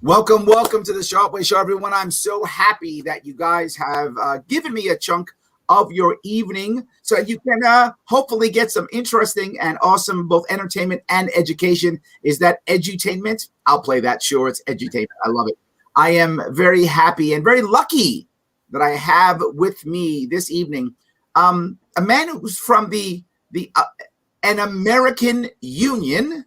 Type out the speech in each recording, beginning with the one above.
Welcome to the Sharpe Way, Sharpe, everyone. I'm so happy that you guys have given me a chunk of your evening so you can hopefully get some interesting and awesome both entertainment and education. Is that edutainment? I'll play that. Sure, it's edutainment. I love it. I am very happy and very lucky that I have with me this evening a man who's from an American Union.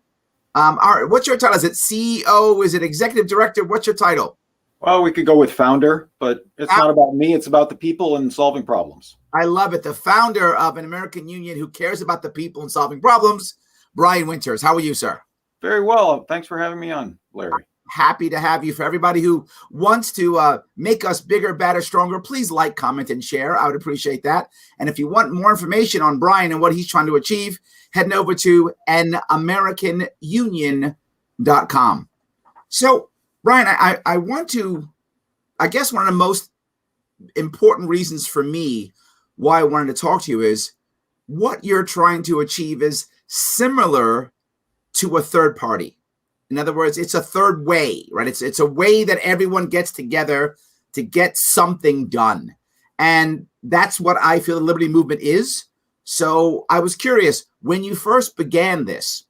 What's your title? Is it CEO? Is it executive director? What's your title? Well, we could go with founder, but it's not about me. It's about the people and solving problems. I love it. The founder of an American Union who cares about the people and solving problems, Brian Winters. How are you, sir? Very well. Thanks for having me on, Larry. Happy to have you. For everybody who wants to make us bigger, better, stronger, please like, comment, and share. I would appreciate that. And if you want more information on Brian and what he's trying to achieve, heading over to anamericanunion.com. So, Brian, I want to, I guess one of the most important reasons for me why I wanted to talk to you is what you're trying to achieve is similar to a third party. In other words, it's a third way, right? It's a way that everyone gets together to get something done. And that's what I feel the Liberty Movement is. So I was curious, when you first began this,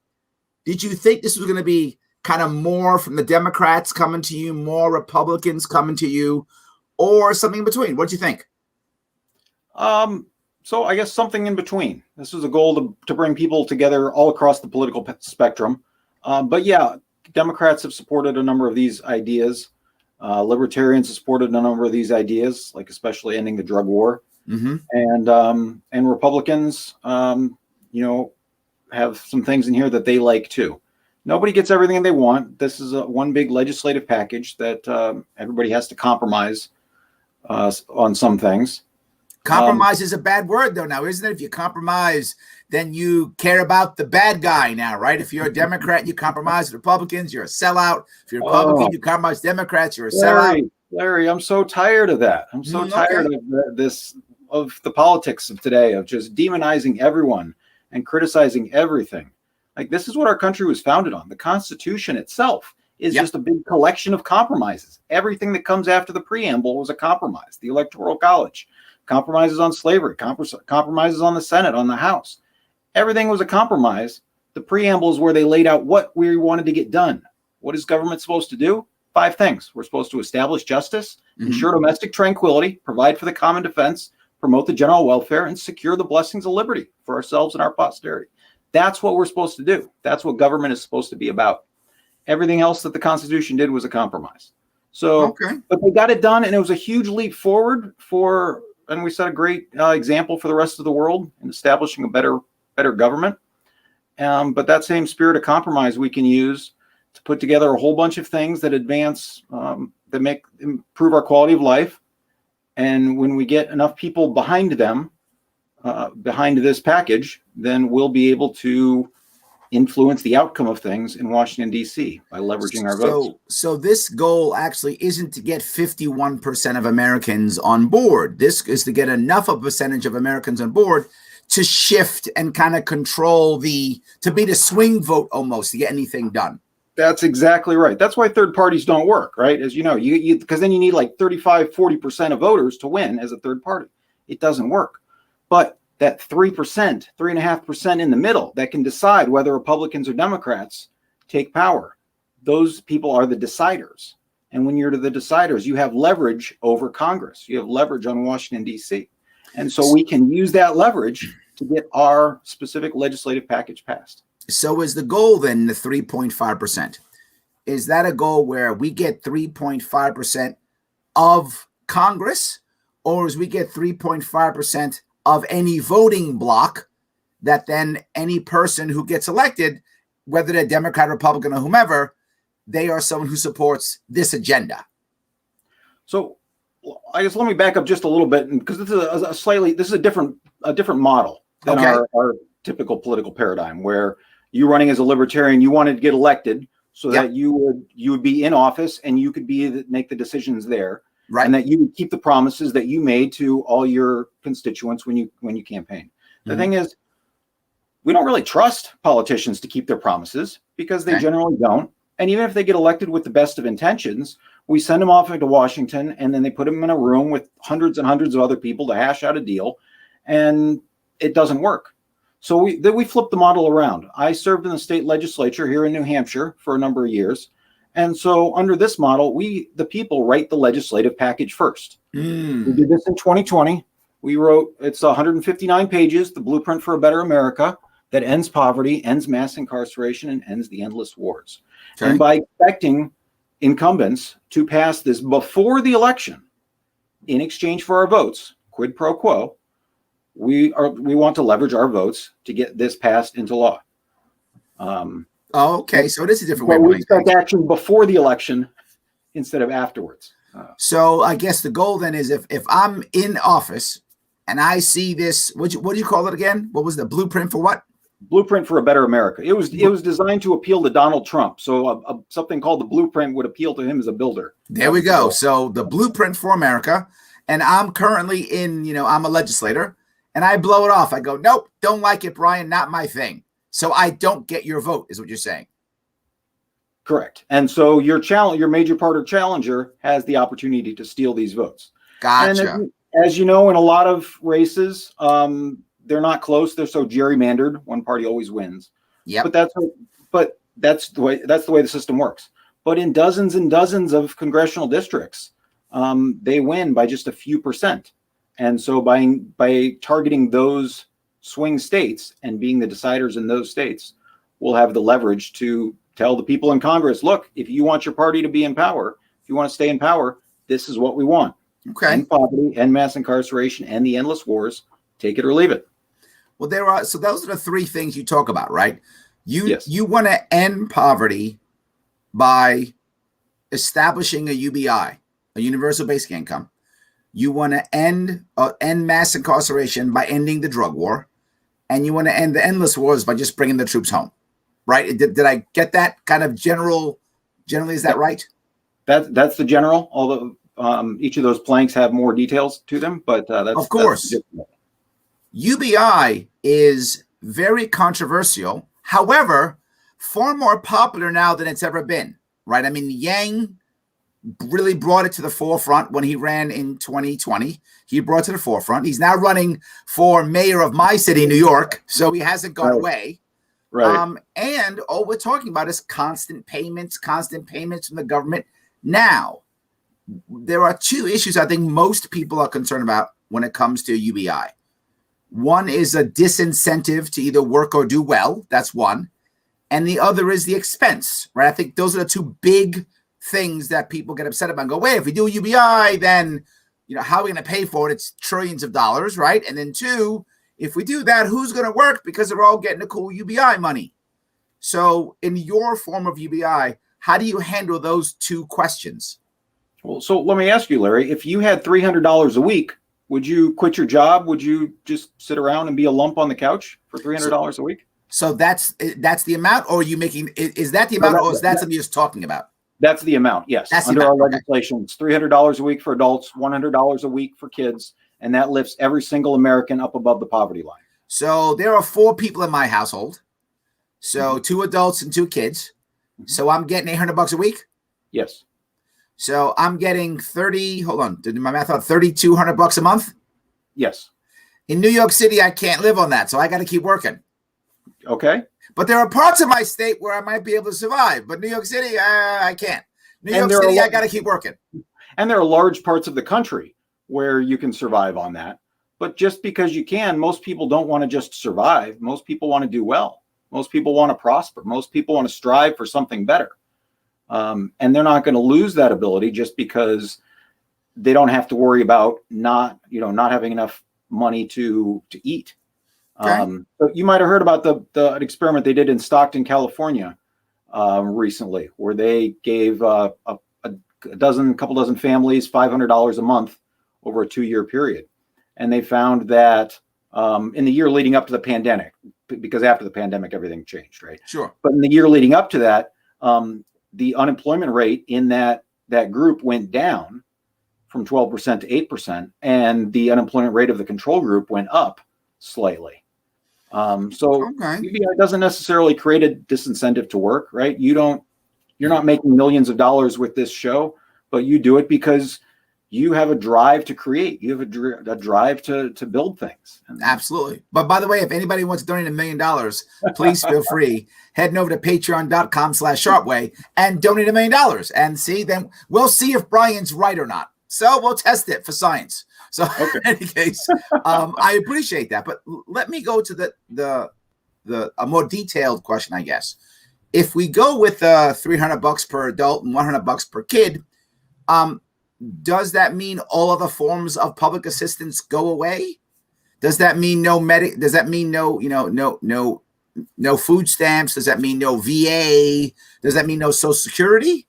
did you think this was going to be kind of more from the Democrats coming to you, more Republicans coming to you, or something in between? What do you think? So I guess something in between. This was a goal to bring people together all across the political spectrum. But yeah, Democrats have supported a number of these ideas. Libertarians have supported a number of these ideas, like especially ending the drug war. Mm-hmm. And Republicans, have some things in here that they like too. Nobody gets everything they want. This is one big legislative package that everybody has to compromise on some things. Compromise is a bad word, though, now, isn't it? If you compromise, then you care about the bad guy now, right? If you're a Democrat, you compromise with Republicans, you're a sellout. If you're a Republican, you compromise Democrats, you're a sellout. Larry, I'm so tired of that. I'm so tired of the politics of today, of just demonizing everyone and criticizing everything. Like, this is what our country was founded on. The Constitution itself is just a big collection of compromises. Everything that comes after the preamble was a compromise. The Electoral College, compromises on slavery, compromises on the Senate, on the House. Everything was a compromise. The preamble is where they laid out what we wanted to get done. What is government supposed to do? 5 things. We're supposed to establish justice, ensure domestic tranquility, provide for the common defense, promote the general welfare, and secure the blessings of liberty for ourselves and our posterity. That's what we're supposed to do. That's what government is supposed to be about. Everything else that the Constitution did was a compromise. So, but they got it done, and it was a huge leap forward and we set a great example for the rest of the world in establishing a better government. But that same spirit of compromise we can use to put together a whole bunch of things that advance, that improve our quality of life. And when we get enough people behind them, behind this package, then we'll be able to influence the outcome of things in Washington, D.C. by leveraging our votes. So this goal actually isn't to get 51% of Americans on board. This is to get enough of a percentage of Americans on board to shift and kind of control to be the swing vote almost to get anything done. That's exactly right. That's why third parties don't work, right? As you know, because then you need like 35, 40% of voters to win as a third party. It doesn't work. But that 3%, 3.5% in the middle that can decide whether Republicans or Democrats take power, those people are the deciders. And when you're the deciders, you have leverage over Congress. You have leverage on Washington, D.C. And so we can use that leverage to get our specific legislative package passed. So is the goal then the 3.5%? Is that a goal where we get 3.5% of Congress, or is we get 3.5% of any voting block that then any person who gets elected, whether they're Democrat, Republican, or whomever, they are someone who supports this agenda? So I guess let me back up just a little bit, because this is a different model than our typical political paradigm, where you running as a libertarian, you wanted to get elected so that you would be in office and you could make the decisions there. Right. And that you would keep the promises that you made to all your constituents when you campaign. The thing is, we don't really trust politicians to keep their promises because they generally don't. And even if they get elected with the best of intentions, we send them off into Washington, and then they put them in a room with hundreds and hundreds of other people to hash out a deal, and it doesn't work. So we flipped the model around. I served in the state legislature here in New Hampshire for a number of years. And so under this model, the people write the legislative package first. We did this in 2020. We wrote, it's 159 pages, the blueprint for a better America that ends poverty, ends mass incarceration, and ends the endless wars. Okay. And by expecting incumbents to pass this before the election, in exchange for our votes, quid pro quo, we want to leverage our votes to get this passed into law. Okay, so this is a different way. We expect action before the election instead of afterwards. So I guess the goal then is if I'm in office and I see this, what do you call it again? What was the blueprint for what? Blueprint for a better America. It was designed to appeal to Donald Trump. So something called the blueprint would appeal to him as a builder. There we go. So the blueprint for America, and I'm currently I'm a legislator, and I blow it off. I go, nope, don't like it, Brian, not my thing. So I don't get your vote, is what you're saying. Correct. And so your major party challenger has the opportunity to steal these votes. Gotcha. And as you know, in a lot of races, they're not close. They're so gerrymandered. One party always wins. Yeah. But that's the way the system works. But in dozens and dozens of congressional districts, they win by just a few percent. And so by targeting those swing states and being the deciders in those states, we'll have the leverage to tell the people in Congress, look, if you want your party to be in power, if you want to stay in power, this is what we want. Okay. End poverty, end mass incarceration, and the endless wars. Take it or leave it. Well, so those are the three things you talk about, right? Yes. You want to end poverty by establishing a UBI, a universal basic income. You want to end mass incarceration by ending the drug war, and you want to end the endless wars by just bringing the troops home, right? Did I get that kind of generally? Is that right? That's the general. Although each of those planks have more details to them, but that's of course. UBI is very controversial. However, far more popular now than it's ever been, right? I mean, Yang really brought it to the forefront when he ran in 2020. He brought it to the forefront. He's now running for mayor of my city, New York, so he hasn't gone away. Right. And all we're talking about is constant payments from the government. Now, there are two issues I think most people are concerned about when it comes to UBI. One is a disincentive to either work or do well. That's one. And the other is the expense, right? I think those are the two big things that people get upset about and go, wait, if we do a UBI, then, how are we going to pay for it? It's trillions of dollars, right? And then two, if we do that, who's going to work? Because they're all getting the cool UBI money. So in your form of UBI, how do you handle those two questions? Well, so let me ask you, Larry, if you had $300 a week, would you quit your job? Would you just sit around and be a lump on the couch for $300 a week? So that's the amount, or are you making, is that the amount, or is that something you're just talking about? That's the amount, yes. Under our legislation, it's $300 a week for adults, $100 a week for kids, and that lifts every single American up above the poverty line. So there are 4 people in my household. So 2 adults and 2 kids. So I'm getting $800 a week? Yes. So I'm getting did my math out, $3,200 a month? Yes. In New York City, I can't live on that, so I got to keep working. Okay. But there are parts of my state where I might be able to survive, but New York City, I can't. New York City, I got to keep working. And there are large parts of the country where you can survive on that. But just because you can, most people don't want to just survive. Most people want to do well. Most people want to prosper. Most people want to strive for something better. And they're not going to lose that ability just because they don't have to worry about not having enough money to eat. Okay. But you might have heard about the experiment they did in Stockton, California, recently, where they gave a couple dozen families $500 a month over a 2-year period, and they found that in the year leading up to the pandemic, because after the pandemic everything changed, right? Sure. But in the year leading up to that, the unemployment rate in that group went down from 12% to 8%, and the unemployment rate of the control group went up slightly. So UBI doesn't necessarily create a disincentive to work, right? You don't You're not making millions of dollars with this show, but you do it because you have a drive to create. You have a drive to build things. Absolutely. But by the way, if anybody wants to donate $1 million, please feel free. Heading over to patreon.com/Sharpe and donate $1 million. And see, then we'll see if Brian's right or not. So we'll test it for science. So in any case, I appreciate that. But let me go to a more detailed question, I guess. If we go with $300 per adult and $100 per kid, does that mean all other forms of public assistance go away? Does that mean does that mean no food stamps? Does that mean no VA? Does that mean no Social Security?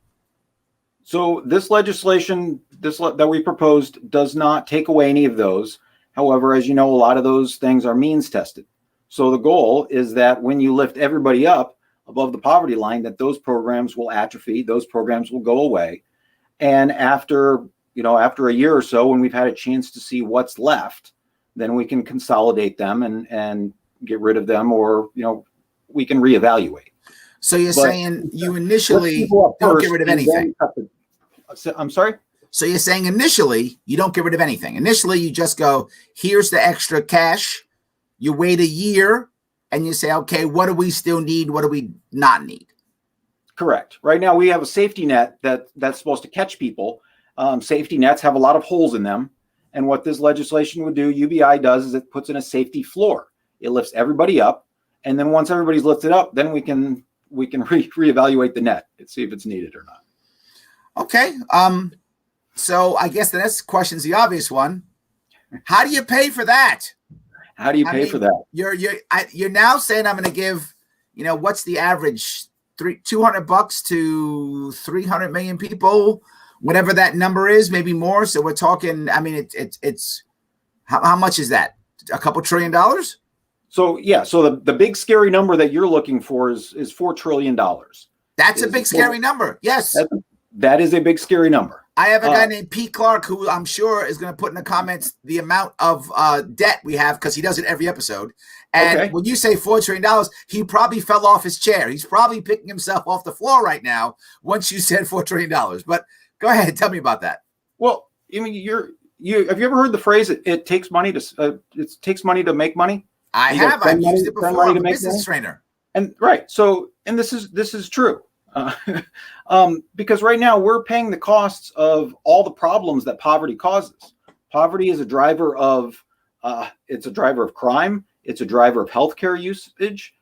So this legislation that we proposed does not take away any of those. However, as you know, a lot of those things are means tested. So the goal is that when you lift everybody up above the poverty line, that those programs will atrophy, those programs will go away. And after a year or so, when we've had a chance to see what's left, then we can consolidate them and get rid of them, or we can reevaluate. So you're saying you initially don't get rid of anything? I'm sorry? So you're saying initially you don't get rid of anything. Initially you just go, here's the extra cash. You wait a year and you say, okay, what do we still need? What do we not need? Correct. Right now we have a safety net that's supposed to catch people. Safety nets have a lot of holes in them. And what this legislation would do, UBI does, is it puts in a safety floor. It lifts everybody up. And then once everybody's lifted up, then we can reevaluate the net and see if it's needed or not. Okay. So I guess the next question is the obvious one. How do you pay for that? How do you pay for that? You're now saying I'm going to give, what's the average? $200 to 300 million people, whatever that number is, maybe more. So we're talking, it's how much is that? A couple $1 trillion? So yeah. So the big scary number that you're looking for is $4 trillion. That's a big scary number. Yes. That is a big scary number. I have a guy named Pete Clark who I'm sure is going to put in the comments the amount of debt we have, because he does it every episode. And when you say $4 trillion, he probably fell off his chair. He's probably picking himself off the floor right now once you said $4 trillion. But go ahead, tell me about that. Well, have you ever heard the phrase it takes money to make money? I have. I've used it before. I'm a business trainer. And right. So, and this is true. Because right now we're paying the costs of all the problems that poverty causes. Poverty is a driver of crime. It's a driver of healthcare usage,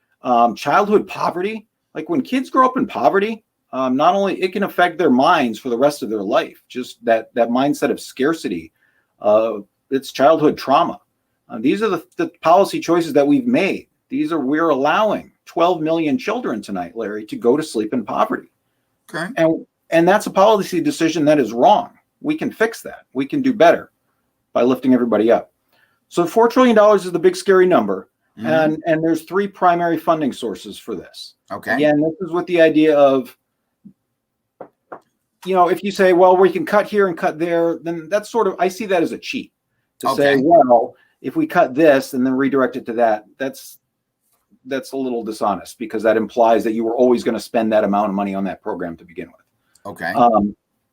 childhood poverty. Like when kids grow up in poverty, not only it can affect their minds for the rest of their life, just that mindset of scarcity, it's childhood trauma. These are the policy choices that we've made. We're allowing 12 million children tonight, Larry, to go to sleep in poverty. Okay. And that's a policy decision that is wrong. We can fix that. We can do better by lifting everybody up. So $4 trillion is the big scary number. Mm-hmm. And there's three primary funding sources for this. Okay. Again, this is with the idea of, if you say, well, we can cut here and cut there, then that's I see that as a cheat to say, well, if we cut this and then redirect it to that, that's a little dishonest, because that implies that you were always going to spend that amount of money on that program to begin with. Okay.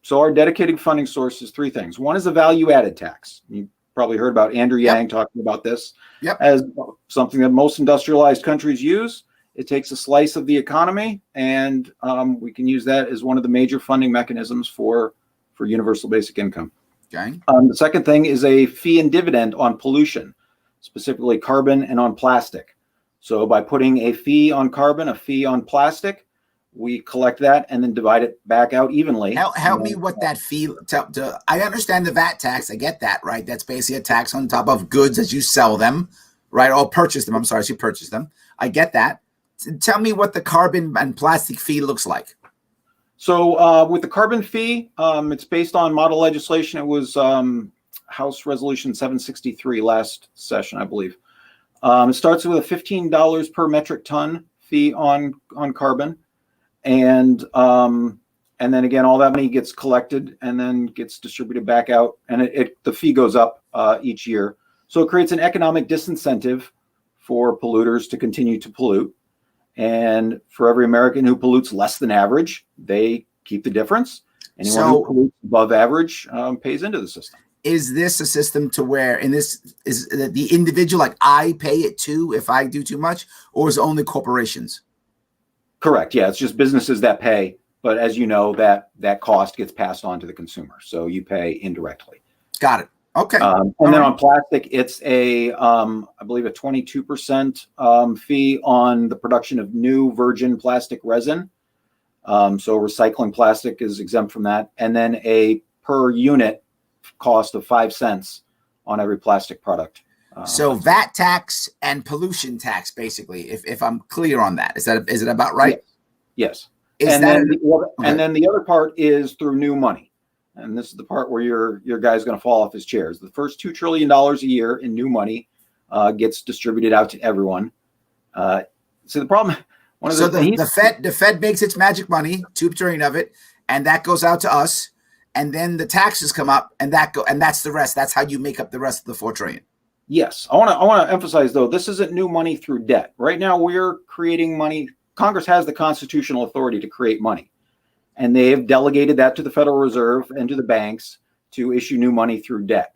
So our dedicated funding source is three things. One is a value-added tax. You probably heard about Andrew Yang talking about this as something that most industrialized countries use. It takes a slice of the economy, and we can use that as one of the major funding mechanisms for universal basic income. Okay. The second thing is a fee and dividend on pollution, specifically carbon and on plastic. So by putting a fee on carbon, a fee on plastic, we collect that and then divide it back out evenly. Help me what that fee. I understand the VAT tax. I get that, right? That's basically a tax on top of goods as you sell them, right? Or purchase them. I'm sorry, as you purchase them. I get that. Tell me what the carbon and plastic fee looks like. So with the carbon fee, it's based on model legislation. It was House Resolution 763 last session, I believe. It starts with a $15 per metric ton fee on carbon. And then again, all that money gets collected and then gets distributed back out. And the fee goes up each year. So it creates an economic disincentive for polluters to continue to pollute. And for every American who pollutes less than average, they keep the difference. Anyone who pollutes above average pays into the system. Is this a system to where, in this, is the individual, like I pay it too if I do too much, or is it only corporations? Correct. Yeah, it's just businesses that pay. But as you know, that cost gets passed on to the consumer. So you pay indirectly. Got it. Okay. And then on plastic, it's I believe a 22% fee on the production of new virgin plastic resin. So recycling plastic is exempt from that. And then a per unit cost of 5 cents on every plastic product. So VAT tax and pollution tax, basically, if I'm clear on that. Is it about right? Yes. And then the other part is through new money. And this is the part where your guy's going to fall off his chairs. The first $2 trillion a year in new money gets distributed out to everyone. So the problem, the Fed makes its magic money, $2 trillion of it, and that goes out to us. And then the taxes come up, and that's the rest. That's how you make up the rest of the $4 trillion. Yes, I want to emphasize though, this isn't new money through debt. Right now, we're creating money. Congress has the constitutional authority to create money. And they have delegated that to the Federal Reserve and to the banks to issue new money through debt.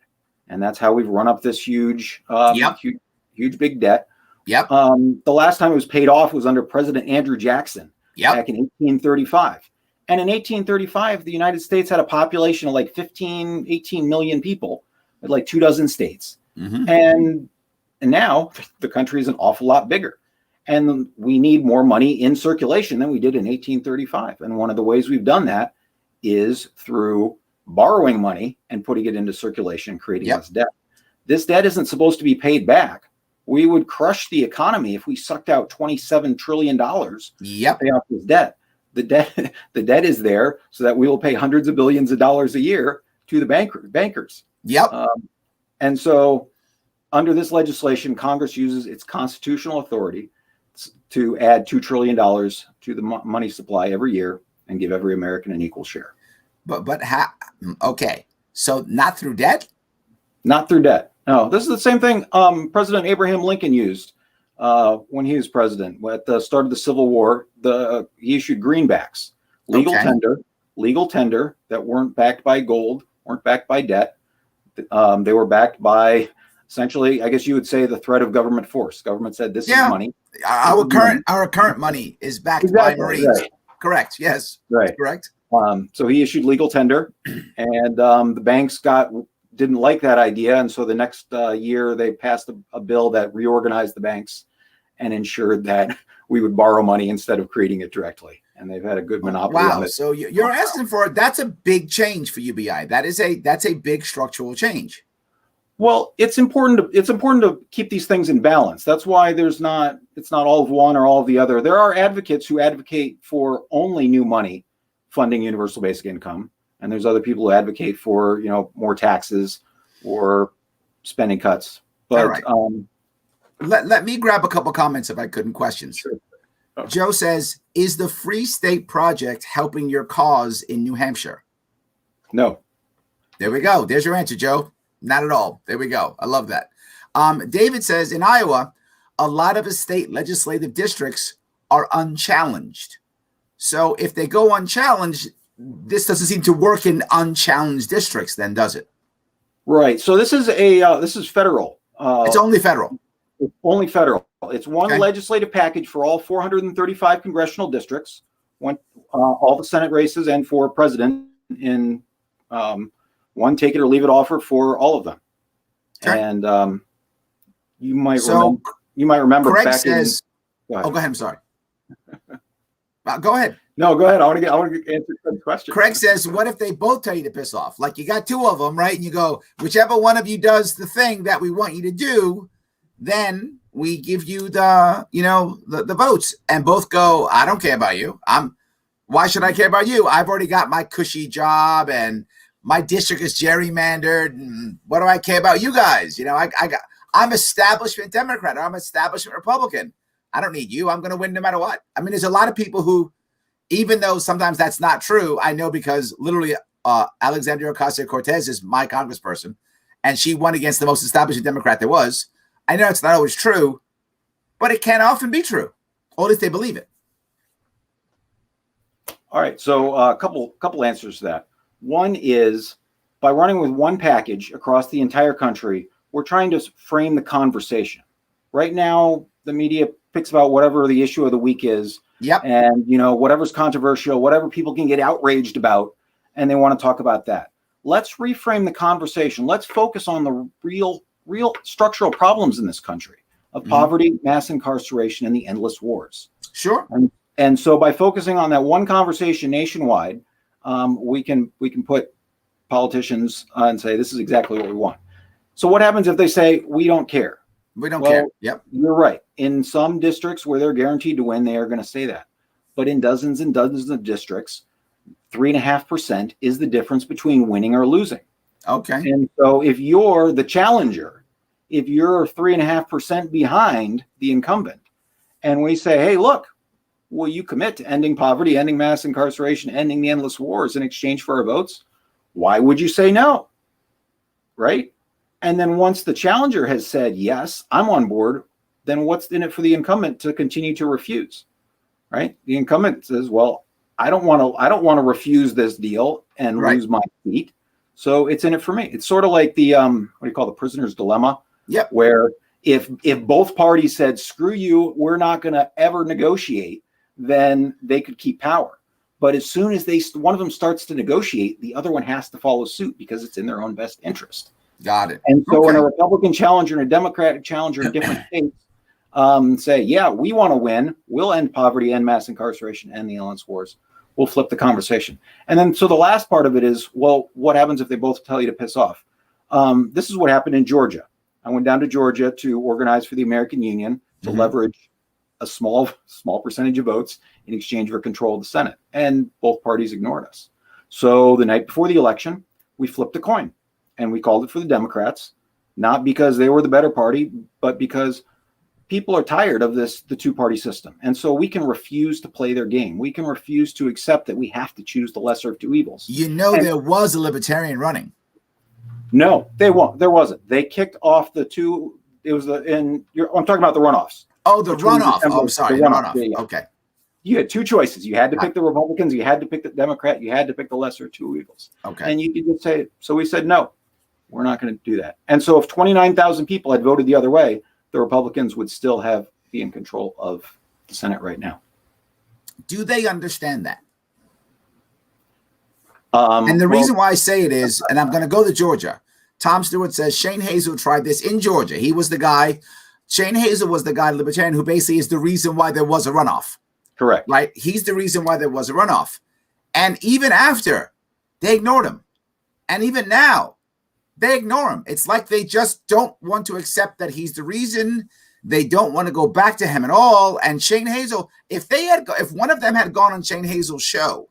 And that's how we've run up this huge big debt. Yep. The last time it was paid off was under President Andrew Jackson back in 1835. And in 1835, the United States had a population of like 18 million people with like 24 states. Mm-hmm. And now the country is an awful lot bigger. And we need more money in circulation than we did in 1835. And one of the ways we've done that is through borrowing money and putting it into circulation, creating less debt. This debt isn't supposed to be paid back. We would crush the economy if we sucked out $27 trillion to pay off this debt. The debt is there so that we will pay hundreds of billions of dollars a year to the bankers. And so under this legislation, Congress uses its constitutional authority to add $2 trillion to the money supply every year and give every American an equal share. But okay, so not through debt? Not through debt. No, this is the same thing President Abraham Lincoln used when he was president. At the start of the Civil War, he issued greenbacks, legal tender that weren't backed by gold, weren't backed by debt. They were backed by essentially, I guess you would say, the threat of government force. Government said, "This is money." Our current money is backed by Marines. Right. Correct. Yes. Right. Correct. So he issued legal tender, and the banks didn't like that idea, and so the next year they passed a bill that reorganized the banks and ensured that we would borrow money instead of creating it directly. And they've had a good monopoly on it. So you're asking for it. That's a big change for UBI. That's a big structural change. Well, it's important to keep these things in balance. That's why it's not all of one or all of the other. There are advocates who advocate for only new money funding universal basic income, and there's other people who advocate for more taxes or spending cuts. But let me grab a couple comments if I could, and questions. Sure. Oh. Joe says, "Is the Free State Project helping your cause in New Hampshire?" No. There we go. There's your answer, Joe. Not at all. There we go. I love that. David says, in Iowa, a lot of the state legislative districts are unchallenged. So if they go unchallenged, this doesn't seem to work in unchallenged districts then, does it? Right. So this is federal. It's only federal. It's only federal. It's one legislative package for all 435 congressional districts, all the Senate races, and for president in one take it or leave it offer for all of them. Okay. And you might remember Craig back says, go ahead. Oh, go ahead. I'm sorry. Go ahead. No, go ahead. I want to answer the question. Craig says, what if they both tell you to piss off? Like you got two of them, right? And you go, whichever one of you does the thing that we want you to do, then we give you the votes. And both go, I don't care about you. Why should I care about you? I've already got my cushy job and my district is gerrymandered. And what do I care about you guys? I'm establishment Democrat. Or I'm establishment Republican. I don't need you. I'm going to win no matter what. I mean, there's a lot of people who, even though sometimes that's not true, I know because literally Alexandria Ocasio-Cortez is my congressperson, and she won against the most establishment Democrat there was. I know it's not always true, but it can often be true. or at least they believe it. All right, so a couple answers to that. One is by running with one package across the entire country, we're trying to frame the conversation. Right now, the media picks about whatever the issue of the week is, Yep. and whatever's controversial, whatever people can get outraged about, and they want to talk about that. Let's reframe the conversation. Let's focus on the real structural problems in this country of poverty, mass incarceration, and the endless wars. Sure. And so by focusing on that one conversation nationwide, we can put politicians and say, this is exactly what we want. So what happens if they say, we don't care? We don't care. Yep. You're right. In some districts where they're guaranteed to win, they are going to say that. But in dozens and dozens of districts, 3.5% is the difference between winning or losing. Okay. And so if you're the challenger, if you're 3.5% behind the incumbent, and we say, hey, look, will you commit to ending poverty, ending mass incarceration, ending the endless wars in exchange for our votes? Why would you say no? Right? And then once the challenger has said, yes, I'm on board, then what's in it for the incumbent to continue to refuse? Right? The incumbent says, well, I don't want to refuse this deal and lose my seat. So it's in it for me. It's sort of like the what do you call the prisoner's dilemma? Yep. Where if both parties said, screw you, we're not going to ever negotiate, then they could keep power. But as soon as one of them starts to negotiate, the other one has to follow suit because it's in their own best interest. Got it. And so when a Republican challenger and a Democratic challenger in different states say, yeah, we want to win, we'll end poverty, end mass incarceration, end the endless wars, we'll flip the conversation. And then so the last part of it is, well, what happens if they both tell you to piss off? This is what happened in Georgia. I went down to Georgia to organize for the American Union to leverage a small percentage of votes in exchange for control of the Senate. And both parties ignored us. So the night before the election, we flipped a coin and we called it for the Democrats, not because they were the better party, but because people are tired of the two-party system. And so we can refuse to play their game. We can refuse to accept that we have to choose the lesser of two evils. There was a Libertarian running. No, they won't. There wasn't. They kicked off the two. It was I'm talking about the runoffs. Oh, the runoff. Oh, sorry. The runoff. Yeah. Okay. You had two choices. You had to pick the Republicans. You had to pick the Democrat. You had to pick the lesser of two evils. Okay. And you could just say, so we said, no, we're not going to do that. And so if 29,000 people had voted the other way, the Republicans would still be in control of the Senate right now. Do they understand that? And the reason why I say it is, and I'm going to go to Georgia. Tom Stewart says Shane Hazel tried this in Georgia. He was the guy. Shane Hazel was the guy, Libertarian, who basically is the reason why there was a runoff. Correct. Right? He's the reason why there was a runoff. And even after, they ignored him. And even now, they ignore him. It's like they just don't want to accept that he's the reason. They don't want to go back to him at all. And Shane Hazel, if one of them had gone on Shane Hazel's show,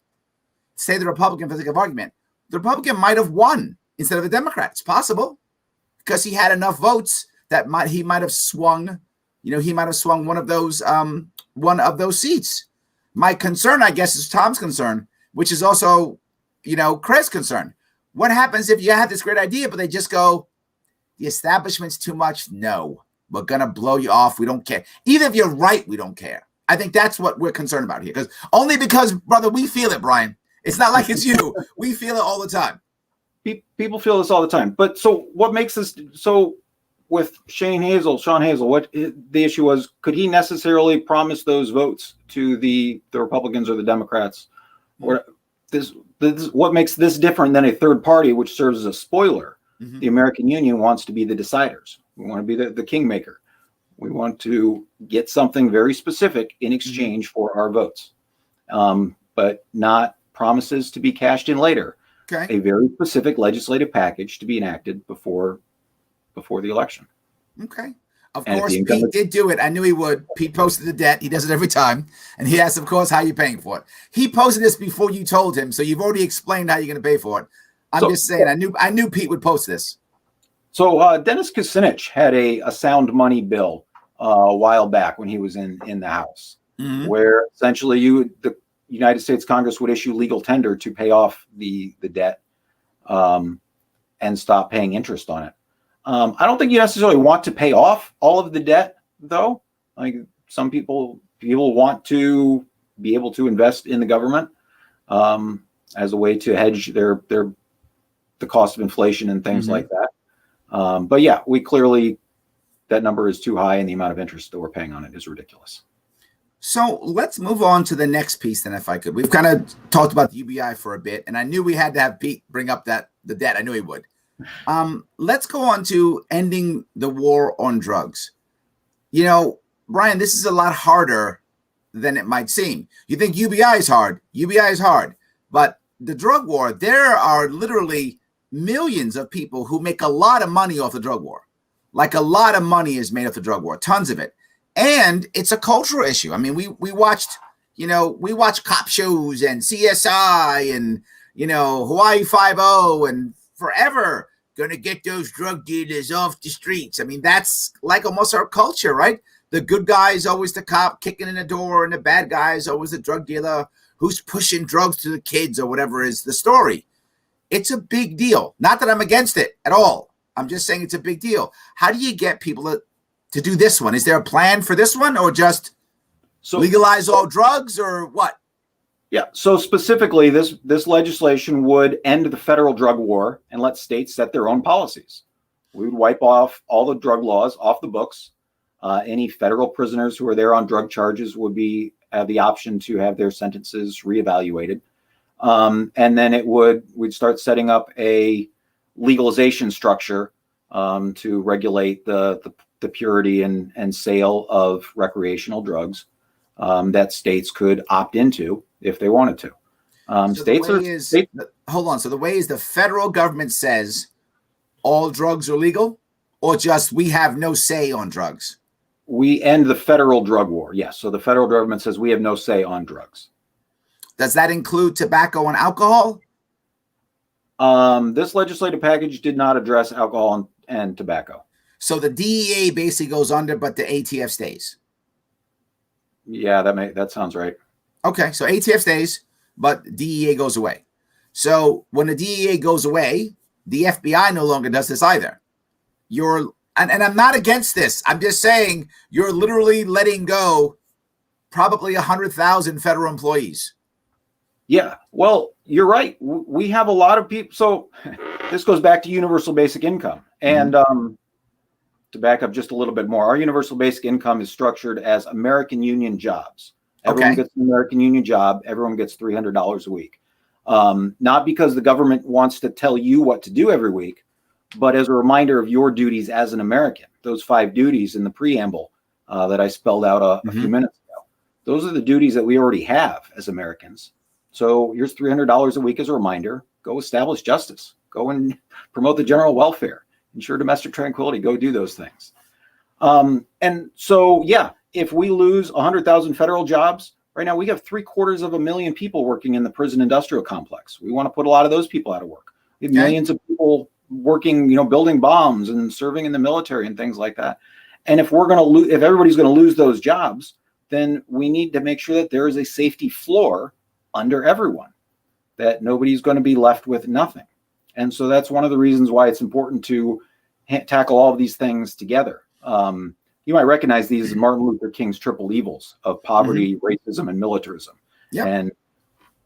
say the Republican, for the sake of argument, the Republican might have won instead of the Democrat. It's possible because he had enough votes that he might have swung. He might have swung one of those seats. My concern, I guess, is Tom's concern, which is also, Chris' concern. What happens if you have this great idea, but they just go, the establishment's too much? No, we're going to blow you off. We don't care. Even if you're right, we don't care. I think that's what we're concerned about here. Because, brother, we feel it, Brian. It's not like it's you. We feel it all the time. People feel this all the time. But so what makes this so with Sean Hazel, what the issue was, could he necessarily promise those votes to the Republicans or the Democrats? Or this what makes this different than a third party, which serves as a spoiler? Mm-hmm. The American Union wants to be the deciders. We want to be the kingmaker. We want to get something very specific in exchange for our votes, but not promises to be cashed in later. Okay. A very specific legislative package to be enacted before the election. Okay. Of course, Pete did do it. I knew he would. Pete posted the debt. He does it every time. And he asked, of course, how you're paying for it. He posted this before you told him, so you've already explained how you're going to pay for it. I'm just saying, I knew Pete would post this. So Dennis Kucinich had a sound money bill a while back when he was in the House, where essentially the United States Congress would issue legal tender to pay off the debt and stop paying interest on it. I don't think you necessarily want to pay off all of the debt, though. Like some people people want to be able to invest in the government as a way to hedge the cost of inflation and things like that. But yeah, that number is too high, and the amount of interest that we're paying on it is ridiculous. So let's move on to the next piece then, if I could. We've kind of talked about the UBI for a bit, and I knew we had to have Pete bring up the debt. I knew he would. Let's go on to ending the war on drugs. You know, Brian, this is a lot harder than it might seem. You think UBI is hard. UBI is hard. But the drug war, there are literally millions of people who make a lot of money off the drug war. Like a lot of money is made off the drug war, tons of it. And it's a cultural issue. I mean, we watched cop shows and CSI and, Hawaii Five-0 and forever going to get those drug dealers off the streets. I mean, that's like almost our culture, right? The good guy is always the cop kicking in the door, and the bad guy is always the drug dealer who's pushing drugs to the kids or whatever is the story. It's a big deal. Not that I'm against it at all. I'm just saying it's a big deal. How do you get people to do this one? Is there a plan for this one, or just legalize all drugs, or what? Yeah. So specifically, this legislation would end the federal drug war and let states set their own policies. We would wipe off all the drug laws off the books. Any federal prisoners who are there on drug charges would have the option to have their sentences reevaluated. And then we'd start setting up a legalization structure to regulate the purity and sale of recreational drugs that states could opt into if they wanted to. Hold on. So the way is the federal government says all drugs are legal, or just we have no say on drugs? We end the federal drug war. Yes. So the federal government says we have no say on drugs. Does that include tobacco and alcohol? This legislative package did not address alcohol and tobacco. So the DEA basically goes under, but the ATF stays. Yeah, that sounds right. Okay, so ATF stays, but DEA goes away. So when the DEA goes away, the FBI no longer does this either. And I'm not against this. I'm just saying you're literally letting go probably 100,000 federal employees. Yeah, well, you're right. We have a lot of people. So this goes back to universal basic income. And to back up just a little bit more, our universal basic income is structured as American Union jobs. Everyone gets an American Union job. Everyone gets $300 a week. Not because the government wants to tell you what to do every week, but as a reminder of your duties as an American. Those 5 duties in the preamble that I spelled out a few minutes ago. Those are the duties that we already have as Americans. So here's $300 a week as a reminder. Go establish justice. Go and promote the general welfare. Ensure domestic tranquility. Go do those things. And so, yeah, if we lose 100,000 federal jobs, right now we have 750,000 people working in the prison industrial complex. We want to put a lot of those people out of work. We have millions of people working, building bombs and serving in the military and things like that. And if if everybody's going to lose those jobs, then we need to make sure that there is a safety floor under everyone, that nobody's going to be left with nothing. And so that's one of the reasons why it's important to tackle all of these things together. You might recognize these as Martin Luther King's triple evils of poverty, racism, and militarism. Yep. And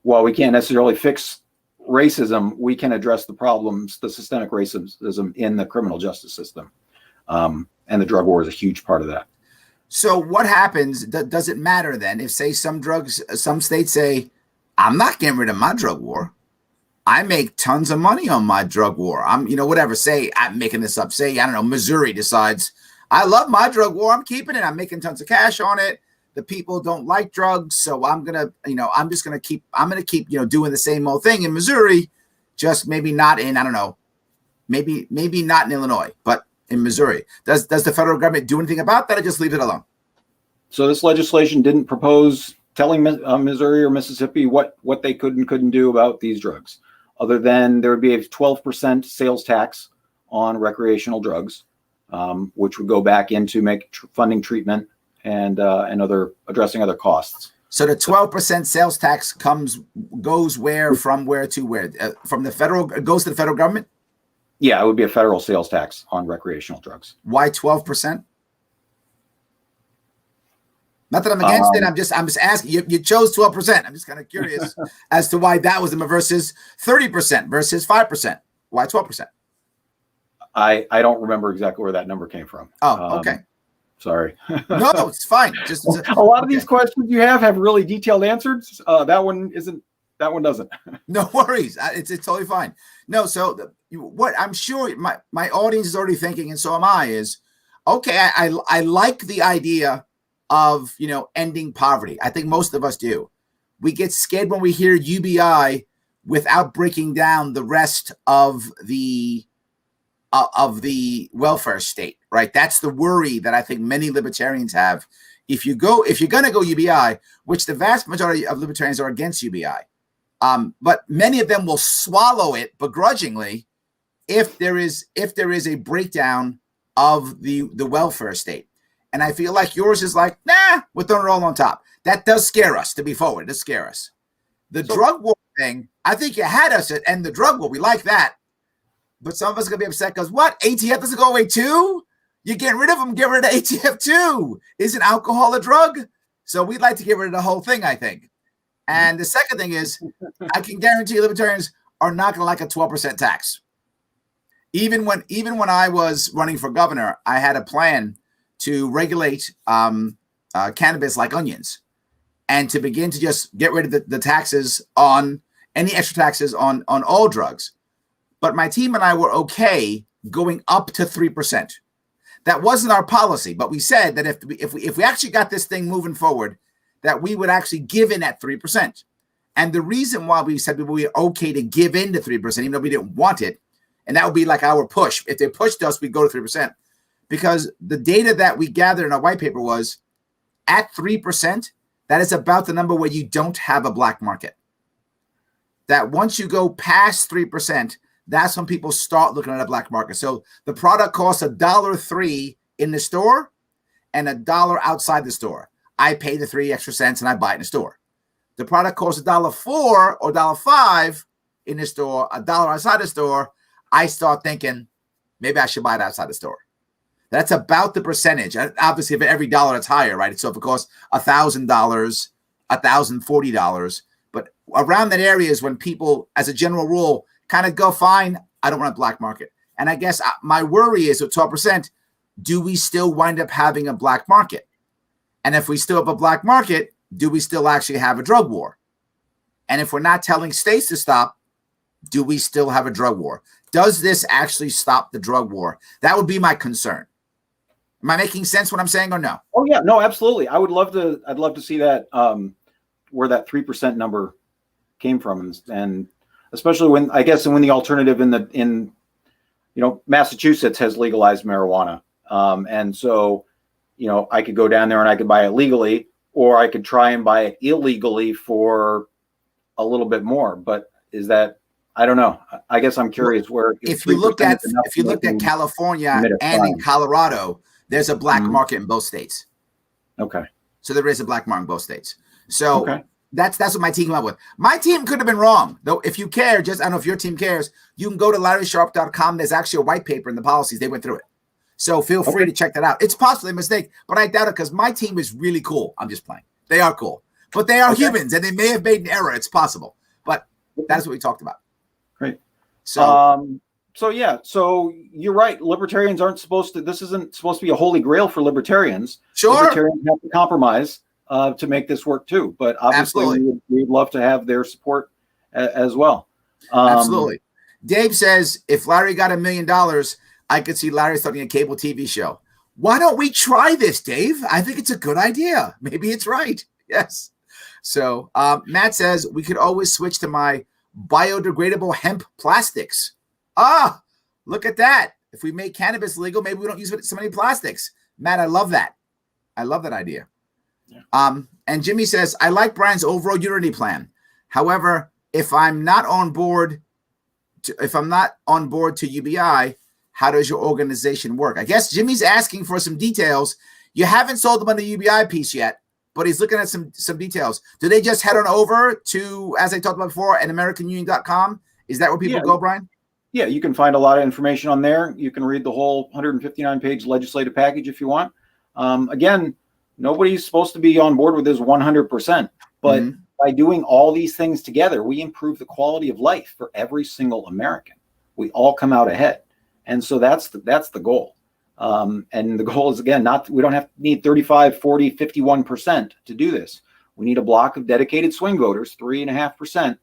while we can't necessarily fix racism, we can address the problems, the systemic racism in the criminal justice system. And the drug war is a huge part of that. So what happens? Does it matter then if, say, some states say, I'm not getting rid of my drug war. I make tons of money on my drug war. Whatever. Say, I'm making this up. Say, I don't know, Missouri decides, I love my drug war. I'm keeping it. I'm making tons of cash on it. The people don't like drugs. So I'm going to keep doing the same old thing in Missouri, just maybe not in, I don't know, maybe not in Illinois, but in Missouri. Does the federal government do anything about that, or just leave it alone? So this legislation didn't propose telling Missouri or Mississippi what they could and couldn't do about these drugs, other than there would be a 12% sales tax on recreational drugs, which would go back into funding treatment and addressing other costs. So the 12% sales tax goes where, from where to where? From the federal, goes to the federal government? Yeah, it would be a federal sales tax on recreational drugs. Why 12%? Not that I'm against it. I'm just asking. You chose 12%. I'm just kind of curious as to why that was the versus 30% versus 5%. Why 12%? I don't remember exactly where that number came from. Oh, okay. Sorry. No, it's fine. Just a lot of these questions you have really detailed answers. That one isn't. That one doesn't. No worries. It's totally fine. No, so what I'm sure my audience is already thinking, and so am I, is okay. I like the idea of ending poverty. I think most of us do. We get scared when we hear UBI without breaking down the rest of the welfare state, right? That's the worry that I think many libertarians have. If you're going to go UBI, which the vast majority of libertarians are against UBI, but many of them will swallow it begrudgingly if there is a breakdown of the welfare state. And I feel like yours is like, nah, we're throwing it all on top. That does scare us, to be forward. It does scare us. The drug war thing, I think you had us at end the drug war. We like that. But some of us are going to be upset because what? ATF doesn't go away too? You get rid of them, get rid of ATF too. Isn't alcohol a drug? So we'd like to get rid of the whole thing, I think. And the second thing is, I can guarantee libertarians are not going to like a 12% tax. Even when I was running for governor, I had a plan to regulate cannabis like onions, and to begin to just get rid of the taxes on any extra taxes on all drugs. But my team and I were okay going up to 3%. That wasn't our policy, but we said that if we actually got this thing moving forward, that we would actually give in at 3%. And the reason why we said we were okay to give in to 3%, even though we didn't want it, and that would be like our push. If they pushed us, we'd go to 3%. Because the data that we gathered in our white paper was at 3%, that is about the number where you don't have a black market. That once you go past 3%, that's when people start looking at a black market. So the product costs $1.03 in the store and $1 outside the store. I pay the 3 extra cents and I buy it in the store. The product costs $1.04 or $1.05 in the store, $1 outside the store. I start thinking maybe I should buy it outside the store. That's about the percentage. Obviously, if every dollar it's higher, right? So if it costs $1,000, $1,040, but around that area is when people, as a general rule, kind of go, fine, I don't want a black market. And I guess my worry is with 12%, do we still wind up having a black market? And if we still have a black market, do we still actually have a drug war? And if we're not telling states to stop, do we still have a drug war? Does this actually stop the drug war? That would be my concern. Am I making sense what I'm saying or no? Oh yeah, no, absolutely. I'd love to see that where that 3% number came from, and especially when the alternative in Massachusetts has legalized marijuana, and so I could go down there and I could buy it legally, or I could try and buy it illegally for a little bit more. But is that, I don't know. I guess I'm curious where if you look at California and in Colorado, there's a black market in both states. Okay. So there is a black market in both states. So that's what my team came up with. My team could have been wrong, though. If you care, I don't know if your team cares, you can go to LarrySharpe.com. There's actually a white paper in the policies. They went through it. So feel free to check that out. It's possibly a mistake, but I doubt it because my team is really cool. I'm just playing. They are cool, but they are humans and they may have made an error. It's possible, but that's what we talked about. Great. So, so you're right. Libertarians aren't supposed to. This isn't supposed to be a holy grail for libertarians. Sure, libertarians have to compromise to make this work too. But obviously, we'd love to have their support as well. Absolutely. Dave says if Larry got $1 million, I could see Larry starting a cable TV show. Why don't we try this, Dave? I think it's a good idea. Maybe it's right. Yes. So Matt says we could always switch to my biodegradable hemp plastics. Look at that. If we make cannabis legal, maybe we don't use so many plastics. Matt, I love that. I love that idea. Yeah. And Jimmy says, I like Brian's overall unity plan. However, if I'm not on board to UBI, how does your organization work? I guess Jimmy's asking for some details. You haven't sold him on the UBI piece yet, but he's looking at some details. Do they just head on over to, as I talked about before, at AmericanUnion.com? Is that where people go, Brian? Yeah, you can find a lot of information on there. You can read the whole 159-page legislative package if you want. Again, Nobody's supposed to be on board with this 100%. But by doing all these things together, we improve the quality of life for every single American. We all come out ahead. And so that's the goal. And the goal is, again, we don't need 35, 40, 51% to do this. We need a block of dedicated swing voters, 3.5%,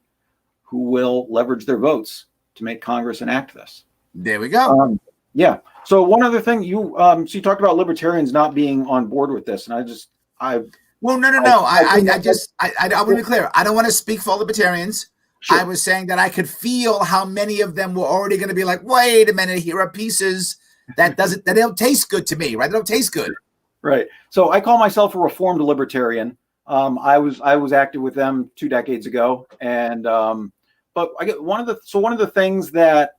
who will leverage their votes to make Congress enact this. There we go. Yeah. So one other thing, you talked about libertarians not being on board with this, and I want to be clear. I don't want to speak for libertarians. Sure. I was saying that I could feel how many of them were already going to be like, wait a minute, here are pieces that don't taste good to me, right? They don't taste good. Right. So I call myself a reformed libertarian. I was active with them 2 decades ago, and but I get one of the things that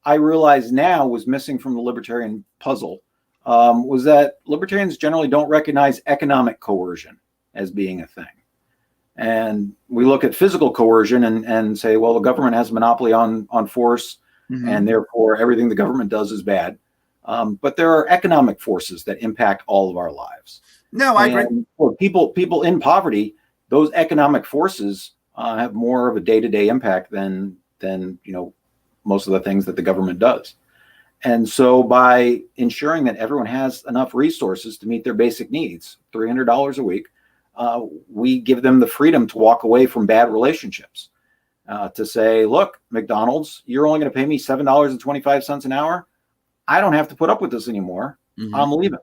I realize now was missing from the libertarian puzzle was that libertarians generally don't recognize economic coercion as being a thing. And we look at physical coercion and say, well, the government has a monopoly on force, and therefore everything the government does is bad. But there are economic forces that impact all of our lives. No, I agree. For people in poverty, those economic forces have more of a day-to-day impact than most of the things that the government does. And so by ensuring that everyone has enough resources to meet their basic needs, $300 a week, we give them the freedom to walk away from bad relationships, to say, look, McDonald's, you're only going to pay me $7.25 an hour. I don't have to put up with this anymore. I'm leaving.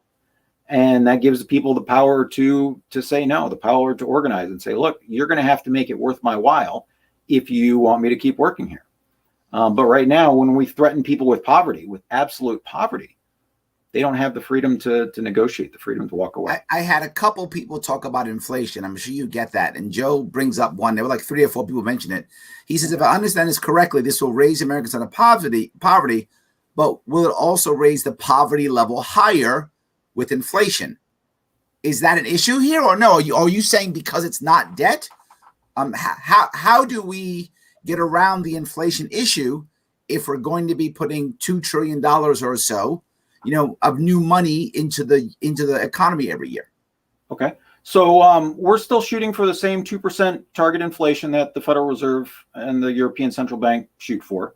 And that gives the people the power to say no, the power to organize and say, look, you're going to have to make it worth my while if you want me to keep working here. But right now, when we threaten people with poverty, with absolute poverty, they don't have the freedom to negotiate, the freedom to walk away. I had a couple people talk about inflation. I'm sure you get that. And Joe brings up one. There were like 3 or 4 people mention it. He says, if I understand this correctly, this will raise Americans out of poverty, but will it also raise the poverty level higher with inflation? Is that an issue here or no? Are you saying because it's not debt? How do we get around the inflation issue if we're going to be putting $2 trillion or so, of new money into the economy every year? Okay. So we're still shooting for the same 2% target inflation that the Federal Reserve and the European Central Bank shoot for,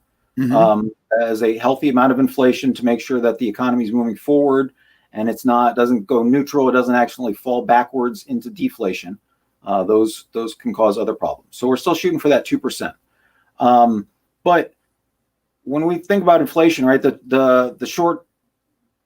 as a healthy amount of inflation to make sure that the economy is moving forward and doesn't go neutral. It doesn't actually fall backwards into deflation. Those can cause other problems. So we're still shooting for that 2%. But when we think about inflation, right, the short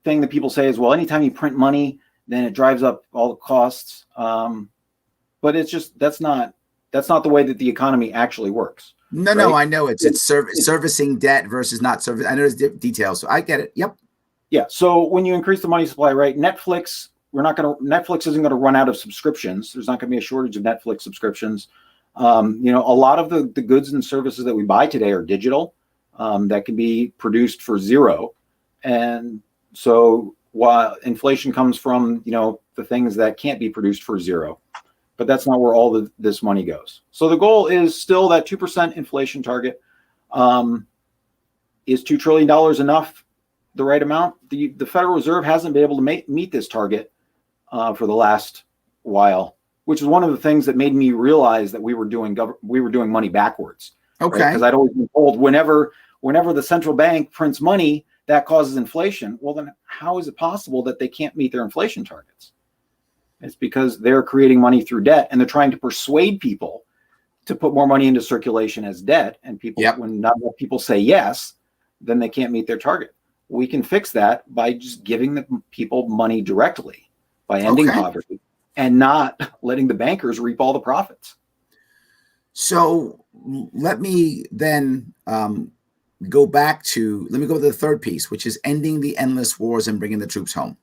thing that people say is, well, anytime you print money, then it drives up all the costs. But it's just that's not the way that the economy actually works. No, right? No, I know it's servicing debt versus not service. I know there's details, so I get it. Yep. Yeah. So when you increase the money supply, right, Netflix isn't going to run out of subscriptions. There's not going to be a shortage of Netflix subscriptions. A lot of the goods and services that we buy today are digital, that can be produced for zero. And so while inflation comes from, the things that can't be produced for zero, but that's not where all this money goes. So the goal is still that 2% inflation target. Is $2 trillion enough, the right amount? The Federal Reserve hasn't been able to meet this target for the last while, which is one of the things that made me realize that we were doing money backwards. Okay. Because I'd always been told whenever the central bank prints money, that causes inflation. Well, then how is it possible that they can't meet their inflation targets? It's because they're creating money through debt, and they're trying to persuade people to put more money into circulation as debt. And people, when not enough people say yes, then they can't meet their target. We can fix that by just giving the people money directly, by ending poverty and not letting the bankers reap all the profits. So let me then go to the third piece, which is ending the endless wars and bringing the troops home.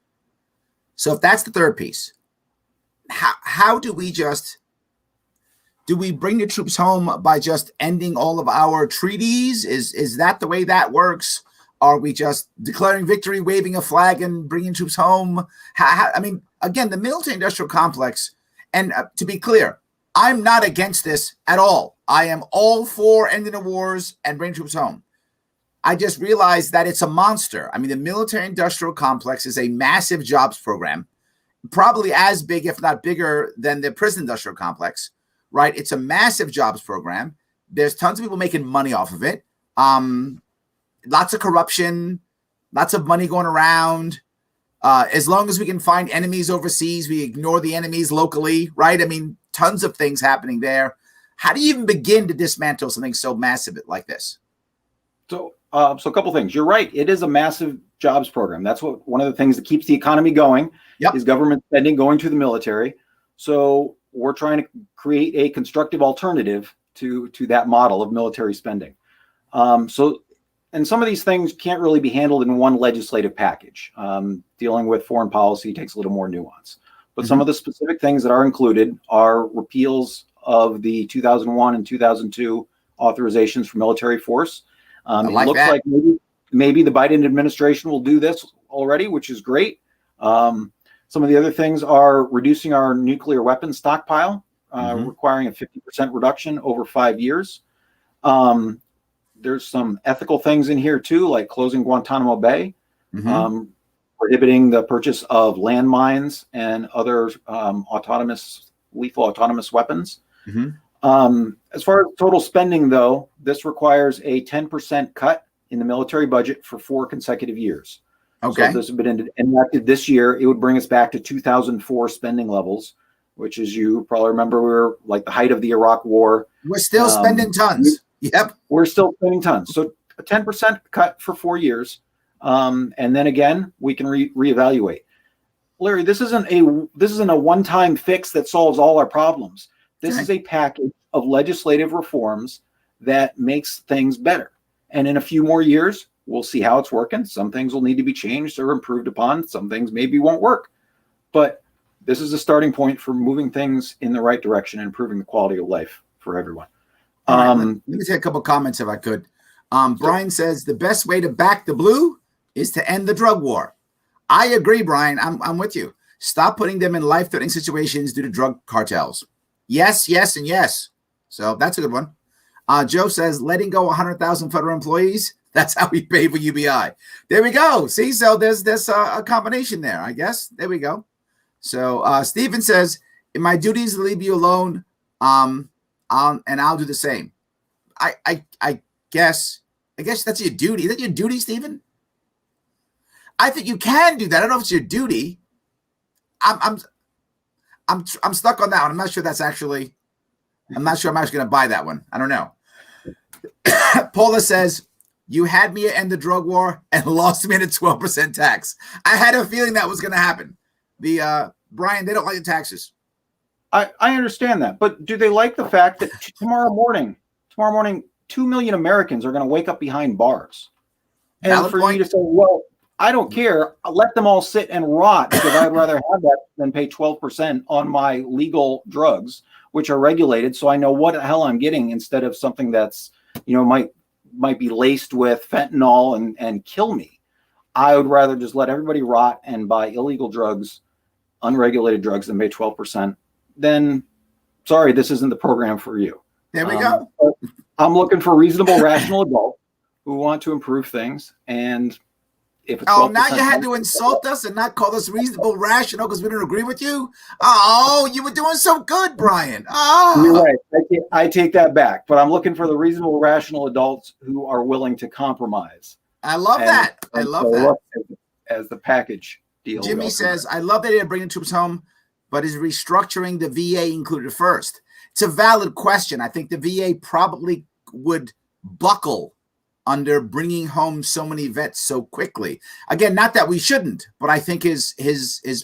So if that's the third piece, how do we bring the troops home by just ending all of our treaties? Is that the way that works? Are we just declaring victory, waving a flag, and bringing troops home? Again, the military-industrial complex, and to be clear, I'm not against this at all. I am all for ending the wars and bringing troops home. I just realized that it's a monster. The military-industrial complex is a massive jobs program. probably as big, if not bigger, than the prison industrial complex, right? It's a massive jobs program. There's tons of people making money off of it. Lots of corruption, lots of money going around. As long as we can find enemies overseas, we ignore the enemies locally, right? I mean, tons of things happening there. How do you even begin to dismantle something so massive like this? So a couple things. You're right. It is a massive jobs program. That's one of the things that keeps the economy going. Yep. Is government spending going to the military. So we're trying to create a constructive alternative to that model of military spending. And some of these things can't really be handled in one legislative package. Dealing with foreign policy takes a little more nuance. But some of the specific things that are included are repeals of the 2001 and 2002 authorizations for military force. It looks like maybe the Biden administration will do this already, which is great. Some of the other things are reducing our nuclear weapons stockpile, requiring a 50% reduction over 5 years. There's some ethical things in here too, like closing Guantanamo Bay, prohibiting the purchase of landmines and other lethal autonomous weapons. As far as total spending, though, this requires a 10% cut in the military budget for 4 consecutive years. Okay. So if this had been enacted this year, it would bring us back to 2004 spending levels, which, as you probably remember, we were like the height of the Iraq War. We're still spending tons. Yep. We're still spending tons. So a 10% cut for 4 years. And then again, we can reevaluate. Larry, this isn't a one-time fix that solves all our problems. This is a package of legislative reforms that makes things better. And in a few more years, we'll see how it's working. Some things will need to be changed or improved upon. Some things maybe won't work. But this is a starting point for moving things in the right direction and improving the quality of life for everyone. Let me take a couple comments if I could. Brian says the best way to back the blue is to end the drug war. I agree, Brian. I'm with you. Stop putting them in life-threatening situations due to drug cartels. Yes, yes, and yes. So that's a good one. Joe says letting go 100,000 federal employees. That's how we paid for UBI. There we go. See, so there's a combination there, I guess. There we go. So Stephen says, in my duties to leave you alone, and I'll do the same. I guess that's your duty. Is that your duty, Stephen? I think you can do that. I don't know if it's your duty. I'm stuck on that one. I'm not sure I'm actually going to buy that one. I don't know. Paula says, you had me at end the drug war and lost me at a 12% tax. I had a feeling that was going to happen. Brian, they don't like the taxes. I understand that, but do they like the fact that tomorrow morning, 2 million Americans are going to wake up behind bars? And valid for point. You to say, well, I don't care. I'll let them all sit and rot because I'd rather have that than pay 12% on my legal drugs, which are regulated. So I know what the hell I'm getting instead of something that's, might be laced with fentanyl and kill me. I would rather just let everybody rot and buy illegal drugs, unregulated drugs, than pay 12%. Then, sorry, this isn't the program for you. There we go. I'm looking for reasonable, rational adults who want to improve things. And if it's now you had to insult us and not call us reasonable, rational because we don't agree with you. Oh, you were doing so good, Brian. Oh, you're right. I take that back. But I'm looking for the reasonable, rational adults who are willing to compromise. I love that. I love that. As the package deal. Jimmy says, I love that they're bringing troops home, but is restructuring the VA included first? It's a valid question. I think the VA probably would buckle under bringing home so many vets so quickly. Again, not that we shouldn't, but I think his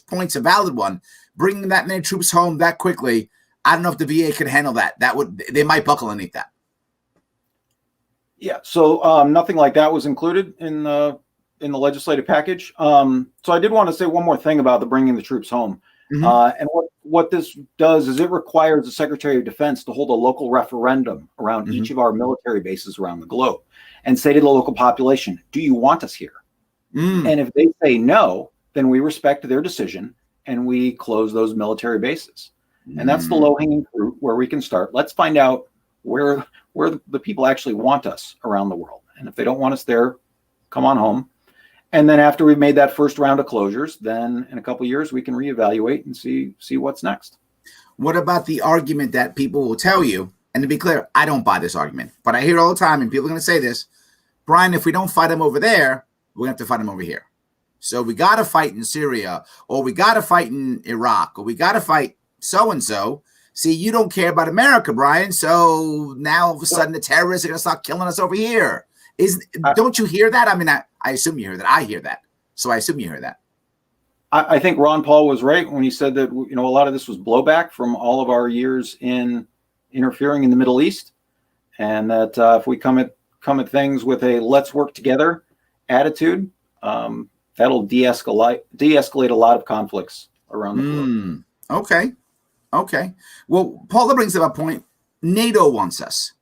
point's a valid one. Bringing that many troops home that quickly, I don't know if the VA could handle that. They might buckle underneath that. Yeah, so nothing like that was included in the legislative package. So I did want to say one more thing about the bringing the troops home. And what this does is it requires the Secretary of Defense to hold a local referendum around each of our military bases around the globe and say to the local population, do you want us here? And if they say no, then we respect their decision and we close those military bases. And that's the low-hanging fruit where we can start. Let's find out where the people actually want us around the world. And if they don't want us there, come on home. And then after we've made that first round of closures, then in a couple of years, we can reevaluate and see what's next. What about the argument that people will tell you, and to be clear, I don't buy this argument, but I hear it all the time, and people are going to say this, Brian, if we don't fight them over there, we're going to have to fight them over here. So we got to fight in Syria, or we got to fight in Iraq, or we got to fight so-and-so. See, you don't care about America, Brian, so now all of a sudden the terrorists are going to start killing us over here. Don't you hear that? I mean, I assume you hear that. I hear that. So I assume you hear that. I think Ron Paul was right when he said that, a lot of this was blowback from all of our years in interfering in the Middle East, and that if we come at things with a let's work together attitude, that'll de-escalate a lot of conflicts around the globe. Okay. Well, Paula brings up a point. NATO wants us.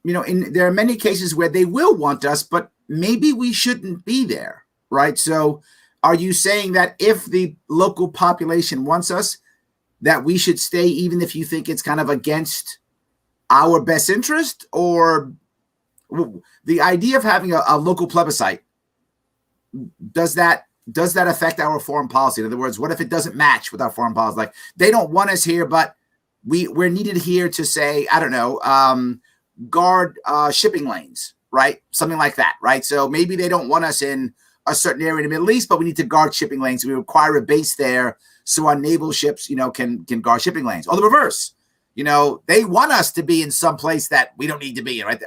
There are many cases where they will want us, but maybe we shouldn't be there, right? So are you saying that if the local population wants us, that we should stay even if you think it's kind of against our best interest? Or the idea of having a local plebiscite, does that affect our foreign policy? In other words, what if it doesn't match with our foreign policy? Like, they don't want us here, but we're needed here to say, I don't know, guard shipping lanes, right? Something like that, right? So maybe they don't want us in a certain area in the Middle East, but we need to guard shipping lanes. We require a base there so our naval ships, can guard shipping lanes. Or the reverse, they want us to be in some place that we don't need to be in, right?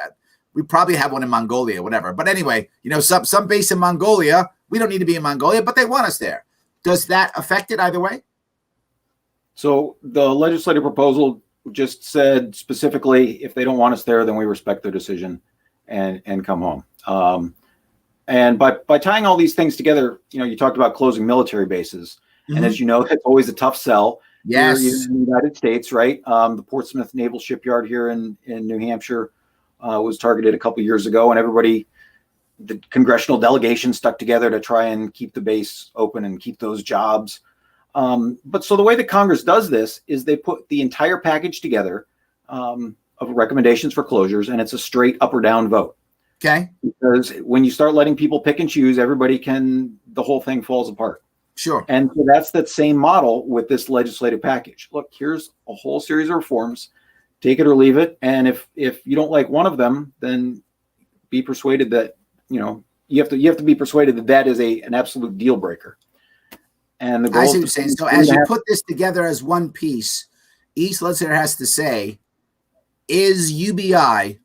We probably have one in Mongolia, whatever. But anyway, some base in Mongolia, we don't need to be in Mongolia, but they want us there. Does that affect it either way? So the legislative proposal just said specifically, if they don't want us there, then we respect their decision and come home. And by tying all these things together, you talked about closing military bases. Mm-hmm. And as you know, it's always a tough sell. Yes. Here in the United States, right? The Portsmouth Naval Shipyard here in New Hampshire was targeted a couple years ago, and the congressional delegation stuck together to try and keep the base open and keep those jobs. But so the way that Congress does this is they put the entire package together of recommendations for closures, and it's a straight up or down vote. Okay. Because when you start letting people pick and choose, the whole thing falls apart. Sure. And so that's that same model with this legislative package. Look, here's a whole series of reforms, take it or leave it. And if you don't like one of them, then be persuaded that, you have to be persuaded that is an absolute deal breaker. And the goal, I see what you're saying. So as you put this together as one piece, each legislator has to say, is UBI,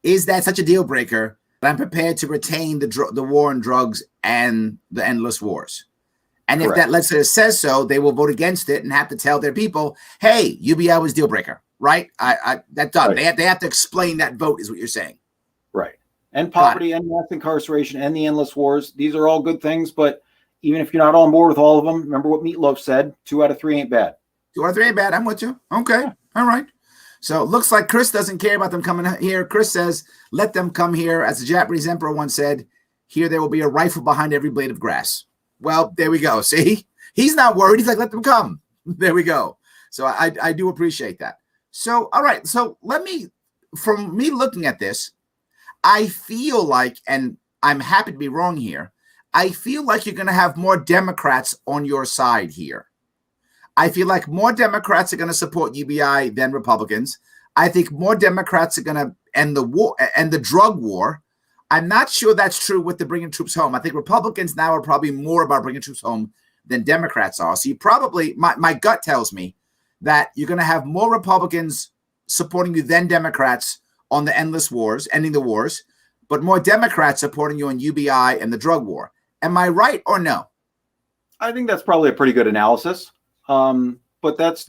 is that such a deal breaker that I'm prepared to retain the war on drugs and the endless wars? And Correct. If that legislator says so, they will vote against it and have to tell their people, hey, UBI was deal breaker, right? That's done. Right. They have to explain that vote, is what you're saying. Right. And poverty and mass incarceration and the endless wars, these are all good things, but even if you're not on board with all of them, remember what Meatloaf said, 2 out of 3 ain't bad. 2 out of 3 ain't bad. I'm with you. Okay. Yeah. All right. So it looks like Chris doesn't care about them coming here. Chris says, let them come here. As the Japanese emperor once said, here there will be a rifle behind every blade of grass. Well, there we go. See, he's not worried. He's like, let them come. There we go. So I do appreciate that. So, all right. So from me looking at this, I feel like, and I'm happy to be wrong here, I feel like you're going to have more Democrats on your side here. I feel like more Democrats are going to support UBI than Republicans. I think more Democrats are going to end the war and the drug war. I'm not sure that's true with the bringing troops home. I think Republicans now are probably more about bringing troops home than Democrats are. So you probably, my gut tells me that you're going to have more Republicans supporting you than Democrats on the endless wars, ending the wars, but more Democrats supporting you on UBI and the drug war. Am I right or no? I think that's probably a pretty good analysis. But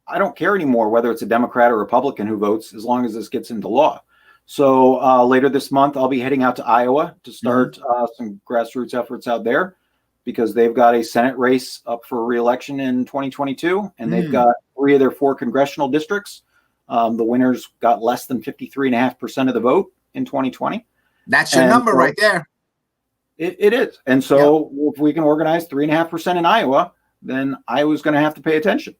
I don't care anymore whether it's a Democrat or Republican who votes, as long as this gets into law. So later this month, I'll be heading out to Iowa to start some grassroots efforts out there, because they've got a Senate race up for re-election in 2022, and they've got 3 of their 4 congressional districts. The winners got less than 53.5% of the vote in 2020. That's your number right there. It is. And so if we can organize 3.5% in Iowa, then Iowa's going to have to pay attention.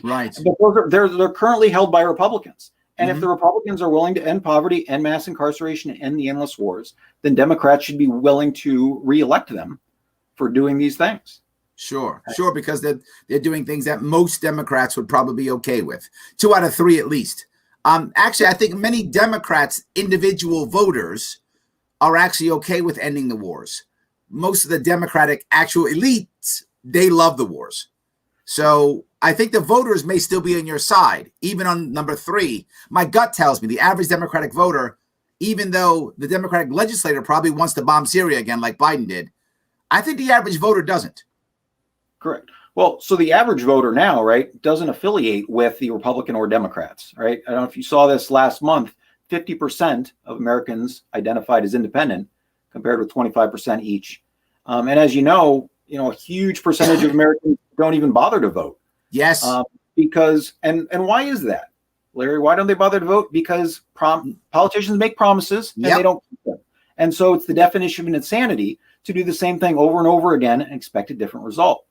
Right. But they're currently held by Republicans. And if the Republicans are willing to end poverty, end mass incarceration, and end the endless wars, then Democrats should be willing to reelect them for doing these things. Sure, because they're doing things that most Democrats would probably be okay with. 2 out of 3 at least. Actually, I think many Democrats, individual voters, are actually okay with ending the wars. Most of the Democratic actual elites, they love the wars. So I think the voters may still be on your side, even on number 3. My gut tells me the average Democratic voter, even though the Democratic legislator probably wants to bomb Syria again like Biden did, I think the average voter doesn't. Correct. Well, so the average voter now, right, doesn't affiliate with the Republican or Democrats, right? I don't know if you saw this last month, 50% of Americans identified as independent compared with 25% each. And as you know, a huge percentage of Americans don't even bother to vote. Yes. Because, and why is that, Larry? Why don't they bother to vote? Because politicians make promises and they don't keep them. And so it's the definition of insanity to do the same thing over and over again and expect a different result.